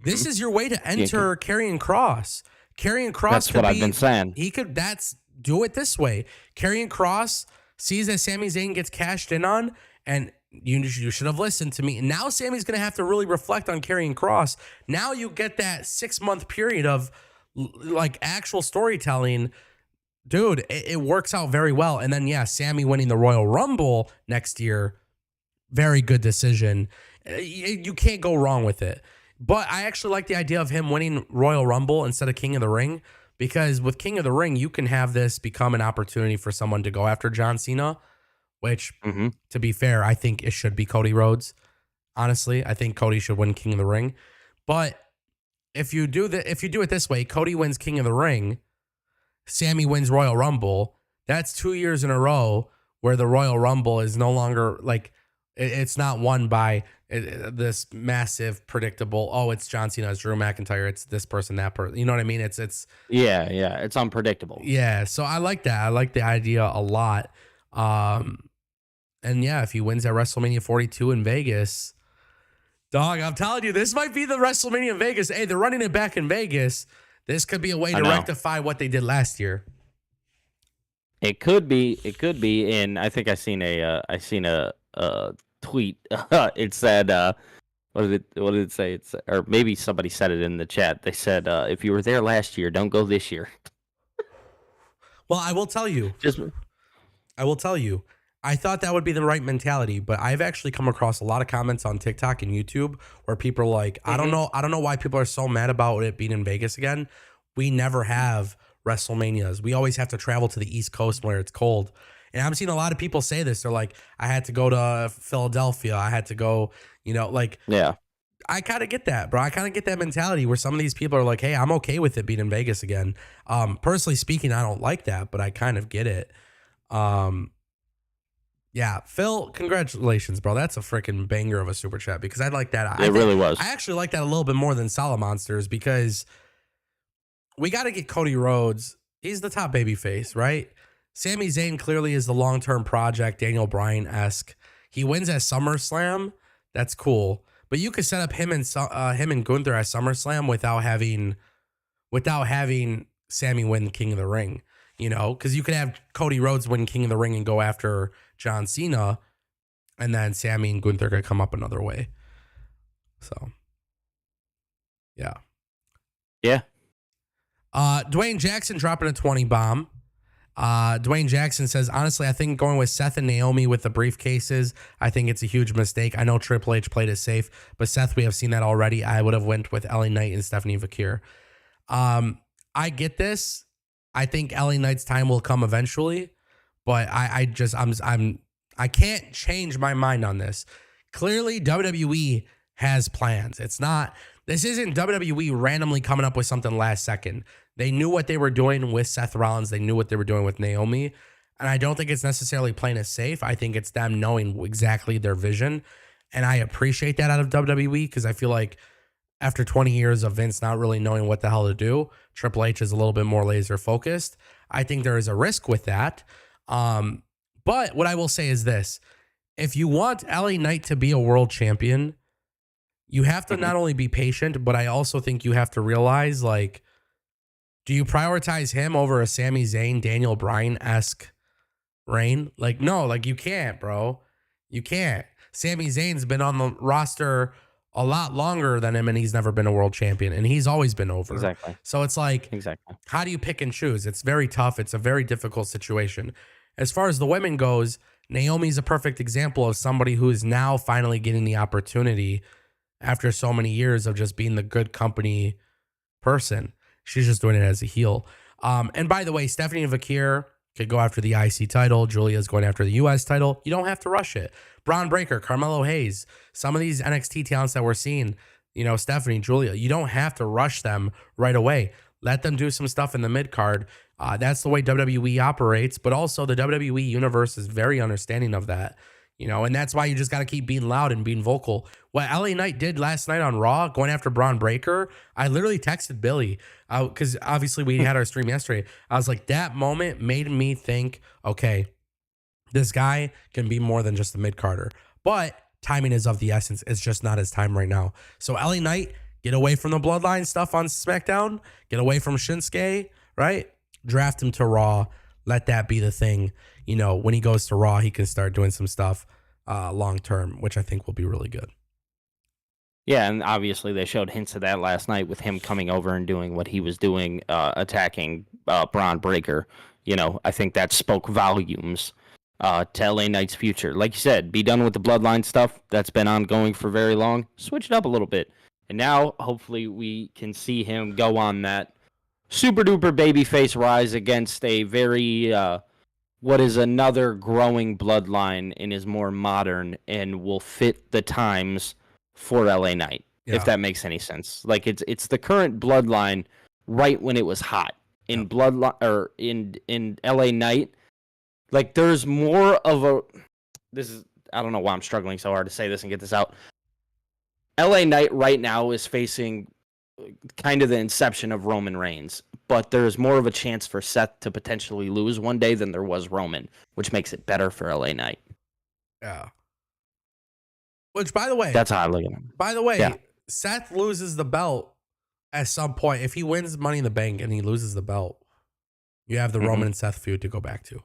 this is your way to enter Karrion Kross. Karrion Kross. That's what I've been saying. Do it this way. Karrion Kross sees that Sami Zayn gets cashed in on, and you should have listened to me. Now Sammy's going to have to really reflect on Karrion Kross. Now you get that 6-month period of actual storytelling. Dude, it works out very well. And then, Sammy winning the Royal Rumble next year, very good decision. You can't go wrong with it. But I actually like the idea of him winning Royal Rumble instead of King of the Ring, because with King of the Ring, you can have this become an opportunity for someone to go after John Cena, which, to be fair, I think it should be Cody Rhodes. Honestly, I think Cody should win King of the Ring. But if you do it this way, Cody wins King of the Ring, Sammy wins Royal Rumble. That's 2 years in a row where the Royal Rumble is no longer it's not won by this massive predictable. Oh, it's John Cena, it's Drew McIntyre, it's this person, that person. You know what I mean? It's it's unpredictable. Yeah, so I like that. I like the idea a lot. And if he wins at WrestleMania 42 in Vegas, dog, I'm telling you, this might be the WrestleMania in Vegas. Hey, they're running it back in Vegas. This could be a way to rectify what they did last year. It could be, and I think I seen a tweet. It said, what did it say? Or maybe somebody said it in the chat. They said, if you were there last year, don't go this year. Well, I will tell you. I thought that would be the right mentality, but I've actually come across a lot of comments on TikTok and YouTube where people are like, I don't know why people are so mad about it being in Vegas again. we never have WrestleManias. We always have to travel to the East Coast where it's cold. And I'm seeing a lot of people say this. They're like, I had to go to Philadelphia. I had to go, Yeah. I kind of get that, bro. I kind of get that mentality where some of these people are like, hey, I'm okay with it being in Vegas again. Personally speaking, I don't like that, but I kind of get it. Yeah, Phil, congratulations, bro. That's a freaking banger of a super chat because I like that. It really was. I actually like that a little bit more than Solid Monsters because we got to get Cody Rhodes. He's the top baby face, right? Sami Zayn clearly is the long-term project, Daniel Bryan-esque. He wins at SummerSlam. That's cool. But you could set up him and Gunther at SummerSlam without having Sami win King of the Ring, because you could have Cody Rhodes win King of the Ring and go after John Cena, and then Sami and Gunther could come up another way. So, yeah. Yeah. Dwayne Jackson dropping a 20 bomb. Dwayne Jackson says, honestly, I think going with Seth and Naomi with the briefcases, I think it's a huge mistake. I know Triple H played it safe, but Seth, we have seen that already. I would have went with LA Knight and Stephanie Vakir. I get this. I think LA Knight's time will come eventually, but I can't change my mind on this. Clearly, WWE has plans. This isn't WWE randomly coming up with something last second. They knew what they were doing with Seth Rollins. They knew what they were doing with Naomi. And I don't think it's necessarily playing it safe. I think it's them knowing exactly their vision. And I appreciate that out of WWE because I feel like after 20 years of Vince not really knowing what the hell to do, Triple H is a little bit more laser focused. I think there is a risk with that. But what I will say is this. If you want LA Knight to be a world champion, you have to not only be patient, but I also think you have to realize, do you prioritize him over a Sami Zayn, Daniel Bryan-esque reign? No, you can't, bro. You can't. Sami Zayn's been on the roster a lot longer than him, and he's never been a world champion, and he's always been over. Exactly. So it's exactly. How do you pick and choose? It's very tough. It's a very difficult situation. As far as the women goes, Naomi's a perfect example of somebody who is now finally getting the opportunity after so many years of just being the good company person. She's just doing it as a heel. And by the way, Stephanie and Vakir could go after the IC title. Julia's going after the US title. You don't have to rush it. Braun Breaker, Carmelo Hayes, some of these NXT talents that we're seeing, Stephanie, Julia, you don't have to rush them right away. Let them do some stuff in the mid card. That's the way WWE operates, but also the WWE universe is very understanding of that. And that's why you just got to keep being loud and being vocal. What LA Knight did last night on Raw, going after Braun Breaker, I literally texted Billy because obviously we had our stream yesterday. I was like, that moment made me think, okay, this guy can be more than just a mid-carder. But timing is of the essence. It's just not his time right now. So LA Knight, get away from the bloodline stuff on SmackDown. Get away from Shinsuke, right? Draft him to Raw. Let that be the thing. When he goes to Raw, he can start doing some stuff long term, which I think will be really good. Yeah, and obviously they showed hints of that last night with him coming over and doing what he was doing, attacking Braun Breaker. I think that spoke volumes to LA Knight's future. Like you said, be done with the bloodline stuff that's been ongoing for very long. Switch it up a little bit. And now, hopefully, we can see him go on that super duper babyface rise against a very what is another growing bloodline and is more modern and will fit the times for LA Knight, if that makes any sense. It's the current bloodline right when it was hot in bloodline or in LA Knight. There's more of a I don't know why I'm struggling so hard to say this and get this out. LA Knight right now is facing kind of the inception of Roman Reigns, but there's more of a chance for Seth to potentially lose one day than there was Roman, which makes it better for LA Knight. Yeah. Which, by the way, that's how I look at him. By the way, Seth loses the belt at some point. If he wins Money in the Bank and he loses the belt, you have the Roman and Seth feud to go back to.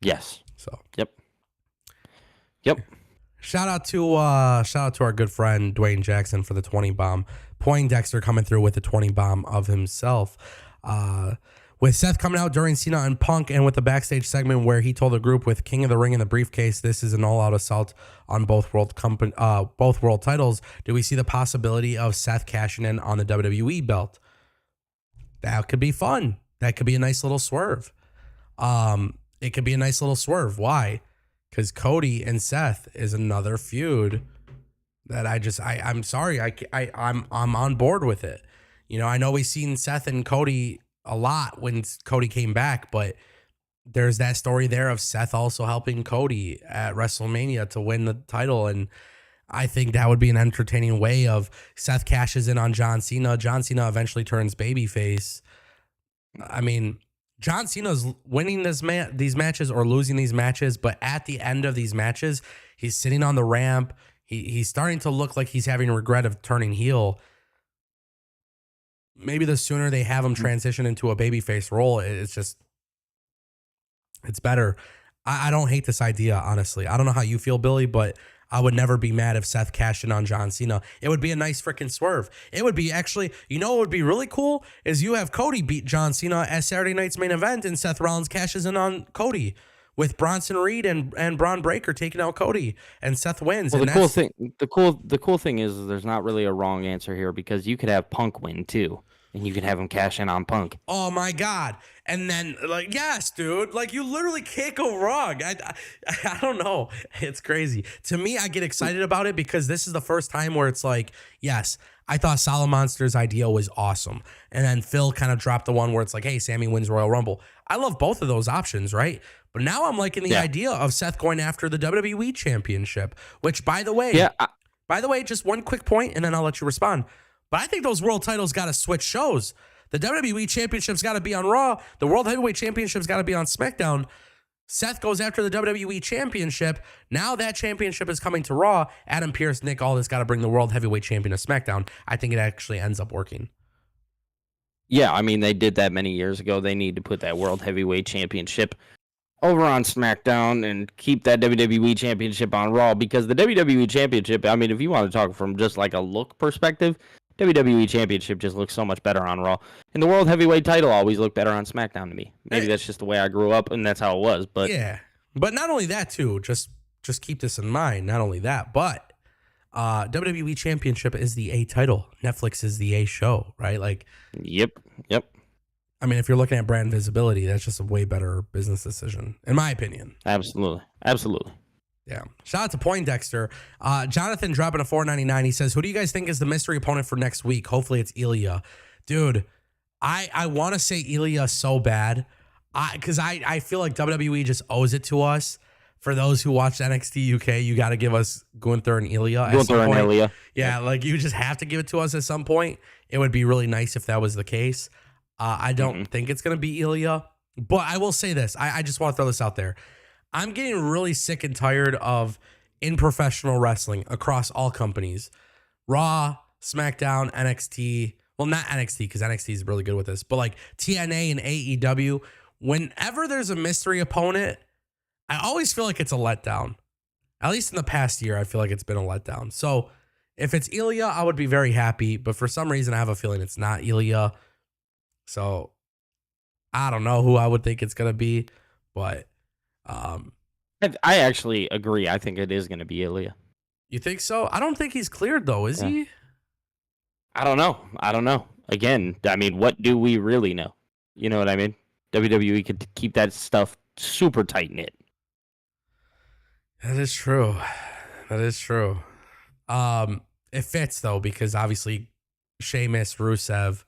Yes. So. Yep. Shout out to our good friend Dwayne Jackson for the 20 bomb. Poindexter coming through with the 20 bomb of himself. With Seth coming out during Cena and Punk, and with the backstage segment where he told the group with King of the Ring in the briefcase, this is an all-out assault on both world titles. Do we see the possibility of Seth cashing in on the WWE belt? that could be fun. That could be a nice little swerve. It could be a nice little swerve. Why? Because Cody and Seth is another feud that I'm sorry. I'm on board with it. You know, I know we've seen Seth and Cody a lot when Cody came back, but there's that story there of Seth also helping Cody at WrestleMania to win the title. And I think that would be an entertaining way of Seth cashes in on John Cena. John Cena eventually turns babyface. I mean, John Cena's winning these matches or losing these matches, but at the end of these matches, he's sitting on the ramp. He's starting to look like he's having regret of turning heel. Maybe the sooner they have him transition into a babyface role, it's better. I don't hate this idea, honestly. I don't know how you feel, Billy, but I would never be mad if Seth cashed in on John Cena. It would be a nice freaking swerve. It would be actually, you know what would be really cool is you have Cody beat John Cena at Saturday night's main event and Seth Rollins cashes in on Cody with Bronson Reed and Braun Breaker taking out Cody and Seth wins. Well, and the cool thing is there's not really a wrong answer here because you could have Punk win too. And you can have him cash in on Punk. Oh my God. And then like, yes, dude, like you literally can't go wrong. I don't know. It's crazy. To me, I get excited about it because this is the first time where it's like, yes, I thought Solid Monster's idea was awesome. And then Phil kind of dropped the one where it's like, hey, Sammy wins Royal Rumble. I love both of those options, right? But now I'm liking the idea of Seth going after the WWE Championship, which by the way, just one quick point and then I'll let you respond. But I think those world titles got to switch shows. The WWE Championship's got to be on Raw. The World Heavyweight Championship's got to be on SmackDown. Seth goes after the WWE Championship. Now that championship is coming to Raw. Adam Pearce, Nick Aldis got to bring the World Heavyweight Champion to SmackDown. I think it actually ends up working. Yeah, I mean, they did that many years ago. They need to put that World Heavyweight Championship over on SmackDown and keep that WWE Championship on Raw because the WWE Championship, I mean, if you want to talk from just like a look perspective, WWE Championship just looks so much better on Raw. And the World Heavyweight title always looked better on SmackDown to me. Maybe that's just the way I grew up and that's how it was. But yeah, but not only that too, just keep this in mind. Not only that, but WWE Championship is the A title. Netflix is the A show, right? Like, Yep. I mean, if you're looking at brand visibility, that's just a way better business decision, in my opinion. Absolutely. Yeah. Shout out to Poindexter. Jonathan dropping a $4.99. He says, who do you guys think is the mystery opponent for next week? Hopefully it's Ilya. Dude, I want to say Ilya so bad because I feel like WWE just owes it to us. For those who watch NXT UK, you got to give us Gunther and Ilya. Yeah, like you just have to give it to us at some point. It would be really nice if that was the case. I don't think it's going to be Ilya. But I will say this. I just want to throw this out there. I'm getting really sick and tired of in professional wrestling across all companies. Raw, SmackDown, NXT. Well, not NXT because NXT is really good with this. But like TNA and AEW. Whenever there's a mystery opponent, I always feel like it's a letdown. At least in the past year, I feel like it's been a letdown. So if it's Ilya, I would be very happy. But for some reason, I have a feeling it's not Ilya. So I don't know who I would think it's going to be. But I actually agree. I think it is going to be Ilya. You think so? I don't think he's cleared, though, is he? I don't know. Again, I mean, what do we really know? You know what I mean? WWE could keep that stuff super tight-knit. That is true. It fits, though, because obviously Sheamus, Rusev.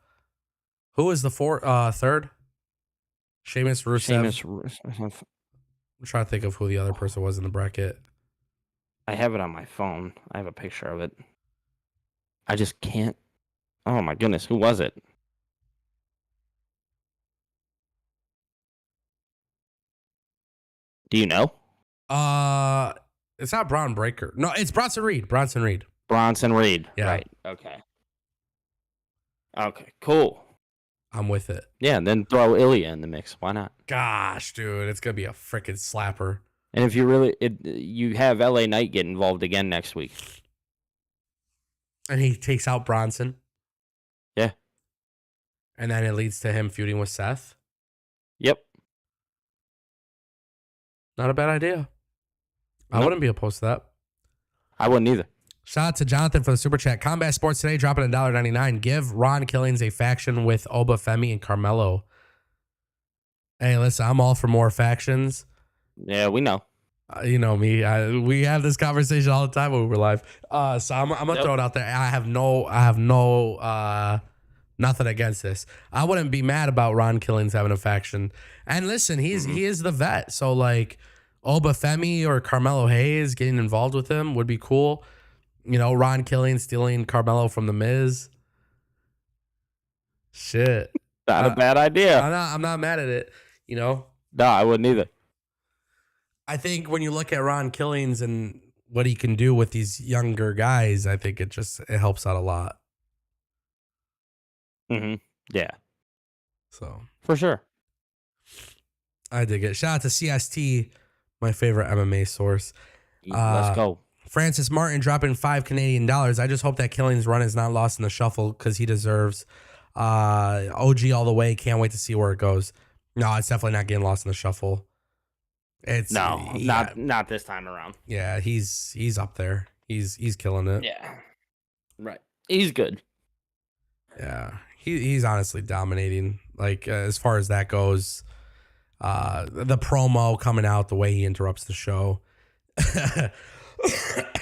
Who is the third? Sheamus, Rusev. I'm trying to think of who the other person was in the bracket. I have it on my phone. I have a picture of it. I just can't. Oh my goodness, who was it? Do you know? It's not Braun Breaker. No, it's Bronson Reed. Yeah. Right. Okay, cool. I'm with it. Yeah, and then throw Ilya in the mix. Why not? Gosh, dude, it's gonna be a freaking slapper. And if you you have LA Knight get involved again next week, and he takes out Bronson. Yeah. And then it leads to him feuding with Seth. Yep. Not a bad idea. I wouldn't be opposed to that. I wouldn't either. Shout out to Jonathan for the super chat. Combat Sports Today dropping $1.99. Give Ron Killings a faction with Oba Femi and Carmelo. Hey, listen, I'm all for more factions. Yeah, we know. You know me. We have this conversation all the time when we're live. So I'm gonna throw it out there. I have no nothing against this. I wouldn't be mad about Ron Killings having a faction. And listen, he is the vet. So like Oba Femi or Carmelo Hayes getting involved with him would be cool. You know, Ron Killings stealing Carmelo from the Miz. Shit. Not a bad idea. I'm not mad at it. You know? No, I wouldn't either. I think when you look at Ron Killings and what he can do with these younger guys, I think it helps out a lot. Mm-hmm. Yeah. So for sure. I dig it. Shout out to CST, my favorite MMA source. Let's go. Francis Martin dropping $5 Canadian. I just hope that Killings' run is not lost in the shuffle because he deserves. OG all the way. Can't wait to see where it goes. No, it's definitely not getting lost in the shuffle. Not this time around. Yeah, he's up there. He's killing it. Yeah, right. He's good. Yeah, he's honestly dominating. Like as far as that goes, the promo coming out, the way he interrupts the show.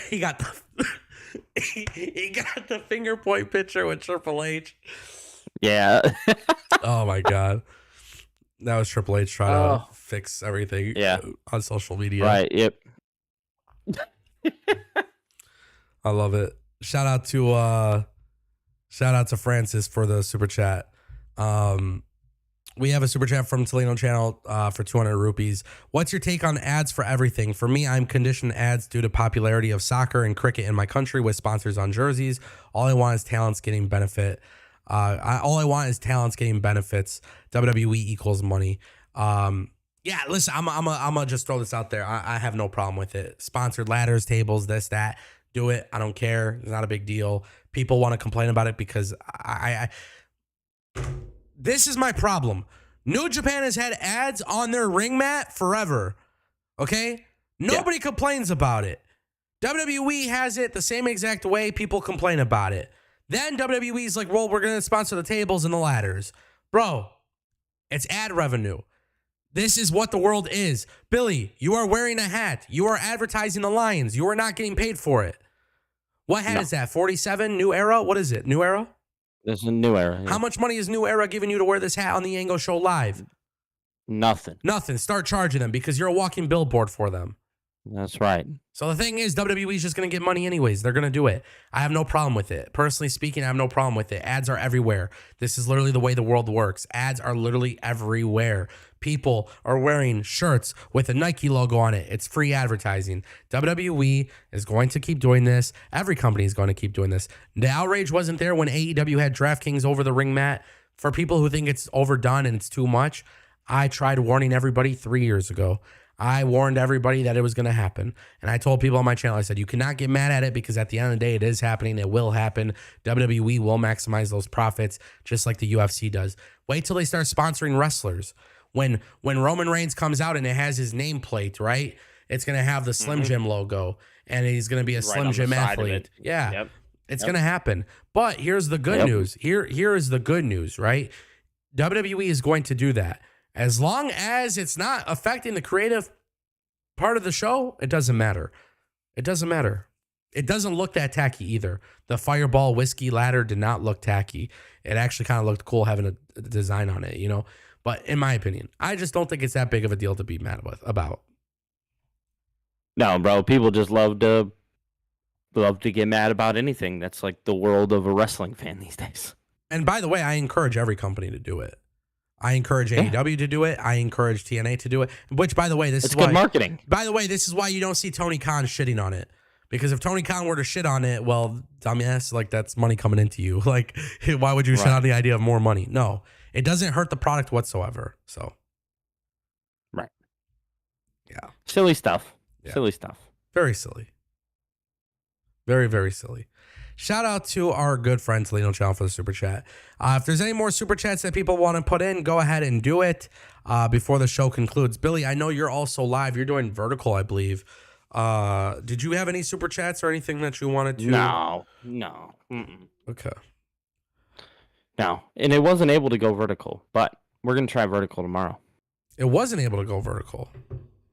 he got the finger point picture with Triple H. Yeah. Oh my god, that was Triple H trying to fix everything. Yeah. On social media. Right. Yep. I love it. Shout out to Francis for the super chat. We have a super chat from Toledo Channel for 200 rupees. What's your take on ads for everything? For me, I'm conditioned ads due to popularity of soccer and cricket in my country with sponsors on jerseys. All I want is talents getting benefits. WWE equals money. Yeah, listen, I'm gonna just throw this out there. I have no problem with it. Sponsored ladders, tables, this, that. Do it. I don't care. It's not a big deal. People want to complain about it because this is my problem. New Japan has had ads on their ring mat forever. Okay? Nobody complains about it. WWE has it the same exact way. People complain about it. Then WWE's like, well, we're going to sponsor the tables and the ladders. Bro, it's ad revenue. This is what the world is. Billy, you are wearing a hat. You are advertising the Lions. You are not getting paid for it. What hat is that? 47? New Era? What is it? New Era? This is a New Era. Yeah. How much money is New Era giving you to wear this hat on the Ango show live? Nothing. Start charging them because you're a walking billboard for them. That's right. So the thing is, WWE's just going to get money anyways. They're going to do it. I have no problem with it. Personally speaking, I have no problem with it. Ads are everywhere. This is literally the way the world works. Ads are literally everywhere. People are wearing shirts with a Nike logo on it. It's free advertising. WWE is going to keep doing this. Every company is going to keep doing this. The outrage wasn't there when AEW had DraftKings over the ring mat. For people who think it's overdone and it's too much, I tried warning everybody 3 years ago. I warned everybody that it was going to happen. And I told people on my channel, I said, you cannot get mad at it because at the end of the day, it is happening. It will happen. WWE will maximize those profits just like the UFC does. Wait till they start sponsoring wrestlers. When Roman Reigns comes out and it has his nameplate, right? It's going to have the Slim Jim logo and he's going to be a Slim Jim athlete. Yeah. Yep. It's going to happen. But here's the good news. Here is the good news, right? WWE is going to do that. As long as it's not affecting the creative part of the show, it doesn't matter. It doesn't matter. It doesn't look that tacky either. The Fireball whiskey ladder did not look tacky. It actually kind of looked cool having a design on it, you know? But in my opinion, I just don't think it's that big of a deal to be mad about. No, bro. People just love to get mad about anything. That's like the world of a wrestling fan these days. And by the way, I encourage every company to do it. I encourage AEW to do it. I encourage TNA to do it. Which, by the way, this is good marketing. By the way, this is why you don't see Tony Khan shitting on it. Because if Tony Khan were to shit on it, well, dumbass, like that's money coming into you. Like, why would you shit on the idea of more money? No, it doesn't hurt the product whatsoever. So, right. Yeah. Silly stuff. Yeah. Silly stuff. Very silly. Very, very silly. Shout out to our good friend Toledo Channel for the super chat. If there's any more super chats that people want to put in, go ahead and do it before the show concludes. Billy, I know you're also live. You're doing vertical, I believe. Did you have any super chats or anything that you wanted to? No. Okay. No, and it wasn't able to go vertical, but we're gonna try vertical tomorrow. It wasn't able to go vertical.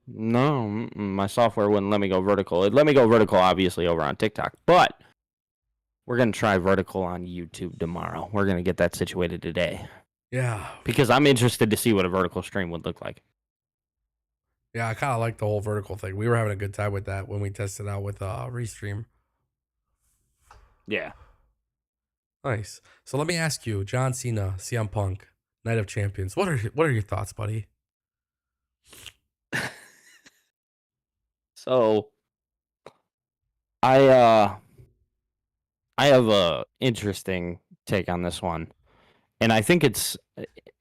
No, my software wouldn't let me go vertical. It let me go vertical, obviously, over on TikTok, but we're gonna try vertical on YouTube tomorrow. We're gonna get that situated today. Yeah. Because I'm interested to see what a vertical stream would look like. Yeah, I kind of like the whole vertical thing. We were having a good time with that when we tested out with Restream. Yeah. Nice. So let me ask you, John Cena, CM Punk, Night of Champions. What are your thoughts, buddy? So I have a interesting take on this one. And I think it's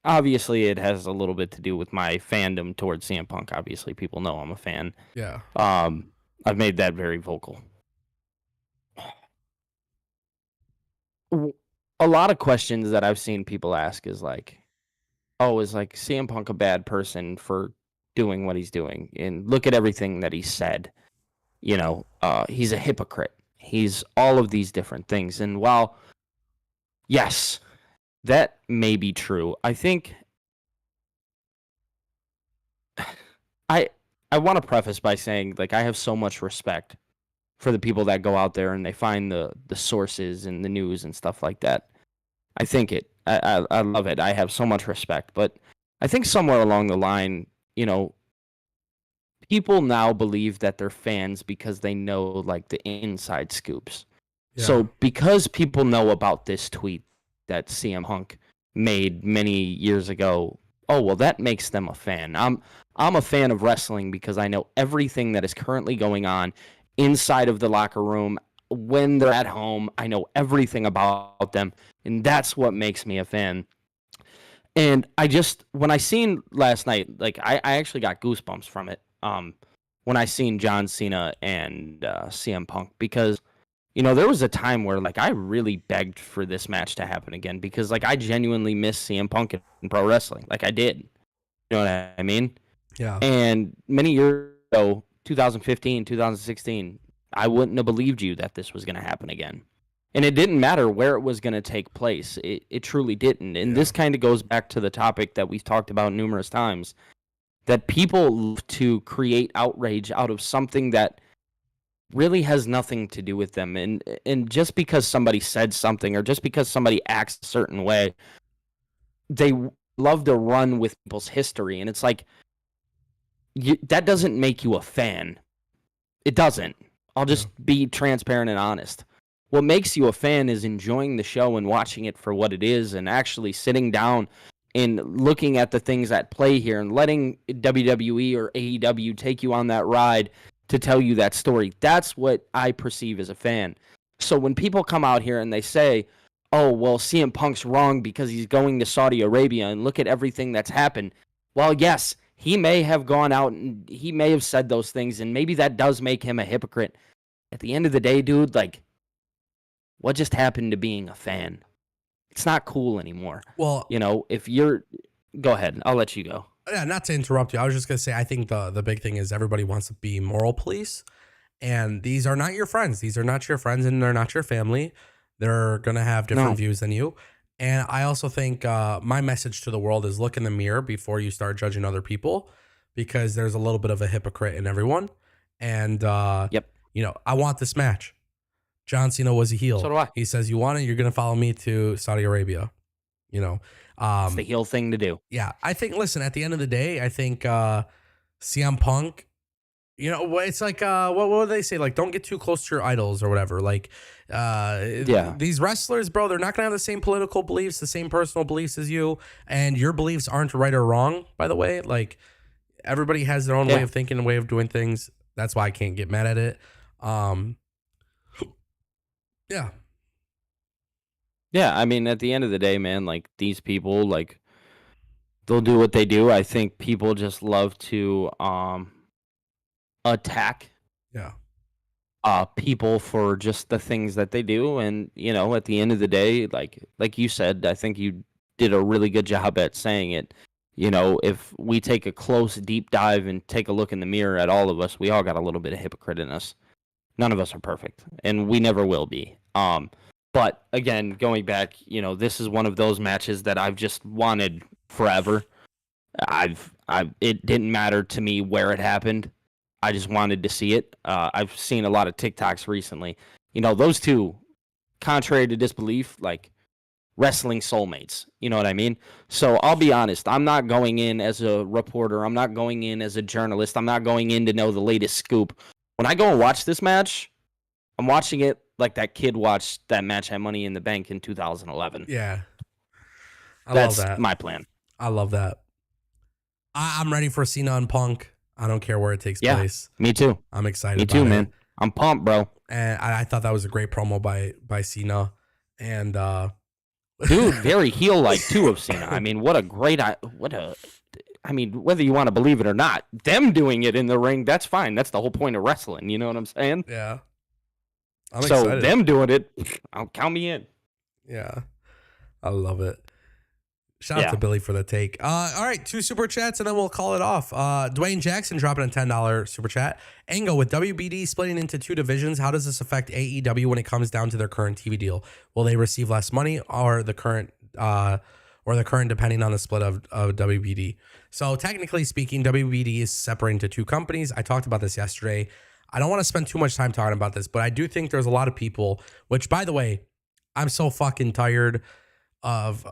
obviously it has a little bit to do with my fandom towards CM Punk. Obviously, people know I'm a fan. Yeah. I've made that very vocal. A lot of questions that I've seen people ask is like, "Oh, is like CM Punk a bad person for doing what he's doing?" And look at everything that he said. You know, he's a hypocrite. He's all of these different things. And while, yes, that may be true, I think I want to preface by saying, like, I have so much respect for the people that go out there and they find the sources and the news and stuff like that. I think I love it. I have so much respect. But I think somewhere along the line, you know, people now believe that they're fans because they know, like, the inside scoops. Yeah. So because people know about this tweet that CM Punk made many years ago, oh, well, that makes them a fan. I'm a fan of wrestling because I know everything that is currently going on inside of the locker room when they're at home. I know everything about them, and that's what makes me a fan. And when I seen last night, like, I actually got goosebumps from it when I seen John Cena and CM Punk, because, you know, there was a time where, like, I really begged for this match to happen again because, like, I genuinely miss CM Punk in pro wrestling. Like, I did. You know what I mean? Yeah. And many years ago, 2015, 2016, I wouldn't have believed you that this was going to happen again. And it didn't matter where it was going to take place. It truly didn't. And this kind of goes back to the topic that we've talked about numerous times, that people love to create outrage out of something that really has nothing to do with them. And just because somebody said something or just because somebody acts a certain way, they love to run with people's history. And it's like, that doesn't make you a fan. It doesn't. I'll just be transparent and honest. What makes you a fan is enjoying the show and watching it for what it is, and actually sitting down and looking at the things at play here and letting WWE or AEW take you on that ride to tell you that story. That's what I perceive as a fan. So when people come out here and they say, oh, well, CM Punk's wrong because he's going to Saudi Arabia and look at everything that's happened. Well, yes, he may have gone out and he may have said those things, and maybe that does make him a hypocrite. At the end of the day, dude, like, what just happened to being a fan? It's not cool anymore. Well, you know, if you're... Go ahead. I'll let you go. Yeah, not to interrupt you. I was just going to say, I think the big thing is everybody wants to be moral police. And these are not your friends. These are not your friends, and they're not your family. They're going to have different views than you. And I also think my message to the world is look in the mirror before you start judging other people, because there's a little bit of a hypocrite in everyone. And, you know, I want this match. John Cena was a heel. So do I. He says, you want it, you're going to follow me to Saudi Arabia. You know, it's the heel thing to do. Yeah. I think, listen, at the end of the day, I think CM Punk, you know, it's like, what would they say? Like, don't get too close to your idols or whatever. Like, these wrestlers, bro, they're not going to have the same political beliefs, the same personal beliefs as you. And your beliefs aren't right or wrong, by the way. Like, everybody has their own way of thinking, way of doing things. That's why I can't get mad at it. Yeah. Yeah, I mean, at the end of the day, man, like, these people, like, they'll do what they do. I think people just love to attack people for just the things that they do. And, you know, at the end of the day, like you said, I think you did a really good job at saying it. if we take a close, deep dive and take a look in the mirror at all of us, we all got a little bit of hypocrite in us. None of us are perfect, and we never will be. But again, going back, this is one of those matches that I've just wanted forever. It didn't matter to me where it happened. I just wanted to see it. I've seen a lot of TikToks recently. Those two, contrary to disbelief, like wrestling soulmates. You know what I mean? So I'll be honest. I'm not going in as a reporter. I'm not going in as a journalist. I'm not going in to know the latest scoop. When I go and watch this match, I'm watching it like that kid watched that match at Money in the Bank in 2011. Yeah. That's love that. my plan. I love that. I'm ready for Cena and Punk. I don't care where it takes place. Me too. I'm excited. Me too, man. I'm pumped, bro. And I thought that was a great promo by Cena. And dude, very heel like too of Cena. I mean, whether you want to believe it or not, them doing it in the ring, that's fine. That's the whole point of wrestling. You know what I'm saying? Yeah. I'm excited. Them doing it, count me in. Yeah. I love it. Shout out to Billy for the take. All right, 2 super chats, and then we'll call it off. Dwayne Jackson dropping a $10 super chat. Ango, with WBD splitting into 2 divisions, how does this affect AEW when it comes down to their current TV deal? Will they receive less money or the current depending on the split of WBD? So technically speaking, WBD is separated into 2 companies. I talked about this yesterday. I don't want to spend too much time talking about this, but I do think there's a lot of people, which, by the way, I'm so fucking tired of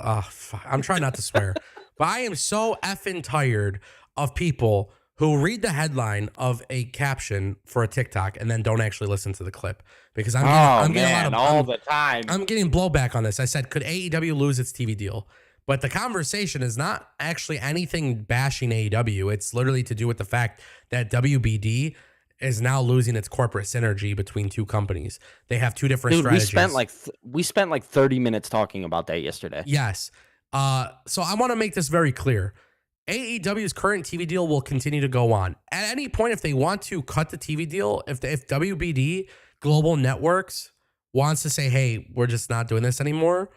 I'm trying not to swear, but I am so effing tired of people who read the headline of a caption for a TikTok and then don't actually listen to the clip, because I'm getting all the time. I'm getting blowback on this. I said, could AEW lose its TV deal? But the conversation is not actually anything bashing AEW. It's literally to do with the fact that WBD is now losing its corporate synergy between 2 companies. They have 2 different strategies. We spent like 30 minutes talking about that yesterday. Yes. So I want to make this very clear. AEW's current TV deal will continue to go on. At any point, if they want to cut the TV deal, if WBD Global Networks wants to say, hey, we're just not doing this anymore,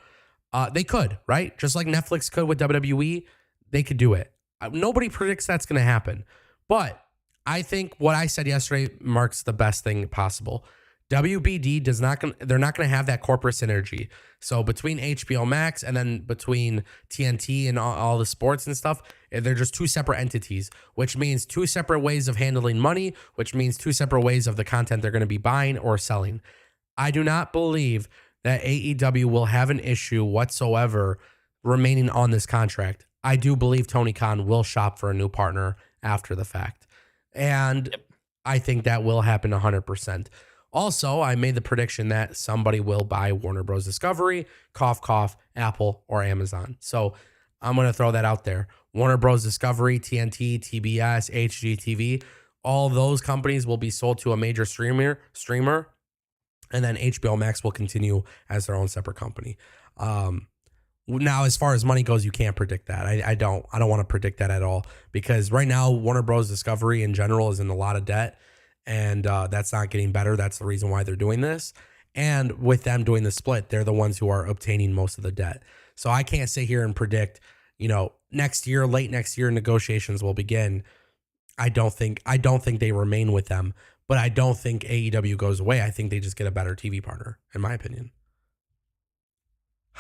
they could, right? Just like Netflix could with WWE, they could do it. Nobody predicts that's going to happen. But I think what I said yesterday marks the best thing possible. WBD they're not going to have that corporate synergy. So between HBO Max and then between TNT and all the sports and stuff, they're just 2 separate entities, which means 2 separate ways of handling money, which means 2 separate ways of the content they're going to be buying or selling. I do not believe that AEW will have an issue whatsoever remaining on this contract. I do believe Tony Khan will shop for a new partner after the fact. And I think that will happen 100%. Also, I made the prediction that somebody will buy Warner Bros. Discovery, cough, cough, Apple, or Amazon. So I'm going to throw that out there. Warner Bros. Discovery, TNT, TBS, HGTV, all those companies will be sold to a major streamer, and then HBO Max will continue as their own separate company. Now, as far as money goes, you can't predict that. I don't want to predict that at all, because right now Warner Bros. Discovery in general is in a lot of debt, and that's not getting better. That's the reason why they're doing this. And with them doing the split, they're the ones who are obtaining most of the debt. So I can't sit here and predict, next year, late next year, negotiations will begin. I don't think they remain with them, but I don't think AEW goes away. I think they just get a better TV partner, in my opinion.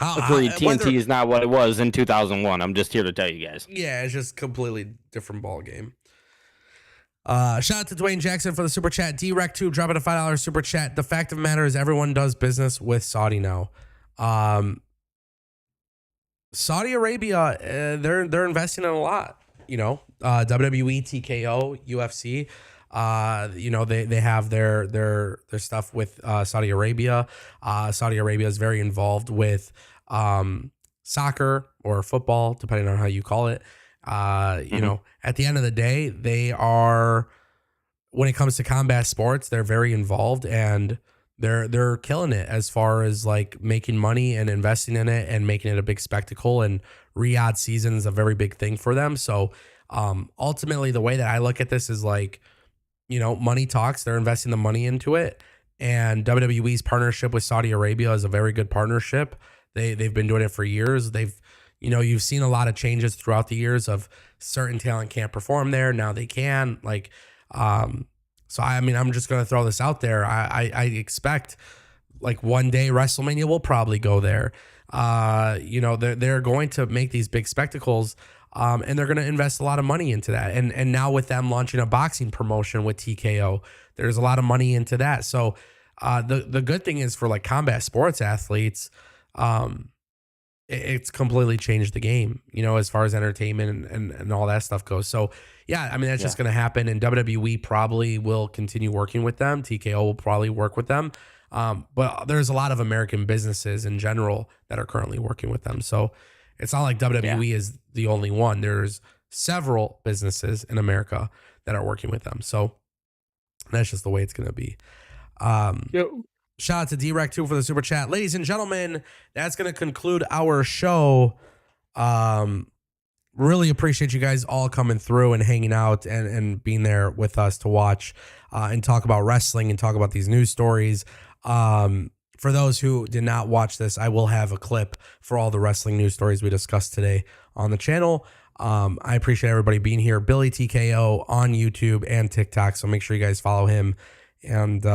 Agreed. TNT is not what it was in 2001. I'm just here to tell you guys. Yeah, it's just completely different ball game. Shout out to Dwayne Jackson for the super chat. D-Rec2 dropping a $5 super chat. The fact of the matter is everyone does business with Saudi now. Saudi Arabia, they're investing in a lot. WWE, TKO, UFC. They have their stuff with Saudi Arabia. Saudi Arabia is very involved with soccer or football, depending on how you call it. At the end of the day, they are, when it comes to combat sports, they're very involved, and they're killing it as far as like making money and investing in it and making it a big spectacle. And Riyadh season is a very big thing for them. So ultimately, the way that I look at this is like, money talks. They're investing the money into it. And WWE's partnership with Saudi Arabia is a very good partnership. They've been doing it for years. They've, You know, you've seen a lot of changes throughout the years of certain talent can't perform there. Now they can. Like, so I mean, I'm just going to throw this out there. I expect like one day WrestleMania will probably go there. You know, they're going to make these big spectacles, and they're going to invest a lot of money into that. And now with them launching a boxing promotion with TKO, there's a lot of money into that. So the good thing is for like combat sports athletes, it's completely changed the game, you know, as far as entertainment and all that stuff goes. So yeah, I mean, that's just going to happen, and WWE probably will continue working with them. TKO will probably work with them. But there's a lot of American businesses in general that are currently working with them. So it's not like WWE is the only one. There's several businesses in America that are working with them. So that's just the way it's going to be. Shout out to D-Rec 2 for the super chat. Ladies and gentlemen, that's going to conclude our show. Really appreciate you guys all coming through and hanging out and being there with us to watch and talk about wrestling and talk about these news stories. For those who did not watch this, I will have a clip for all the wrestling news stories we discussed today on the channel. I appreciate everybody being here. BillyTKO on YouTube and TikTok, so make sure you guys follow him. And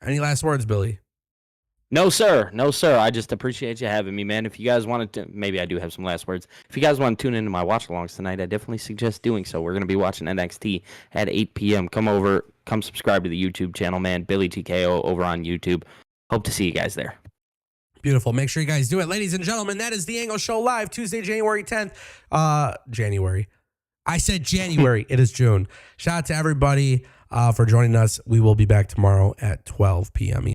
any last words, Billy? No, sir. No, sir. I just appreciate you having me, man. If you guys wanted to, maybe I do have some last words. If you guys want to tune into my watch-alongs tonight, I definitely suggest doing so. We're going to be watching NXT at 8 p.m. Come over, come subscribe to the YouTube channel, man. BillyTKO over on YouTube. Hope to see you guys there. Beautiful. Make sure you guys do it. Ladies and gentlemen, that is the Ango Show live Tuesday, January 10th. January. I said January. It is June. Shout out to everybody for joining us. We will be back tomorrow at 12 p.m.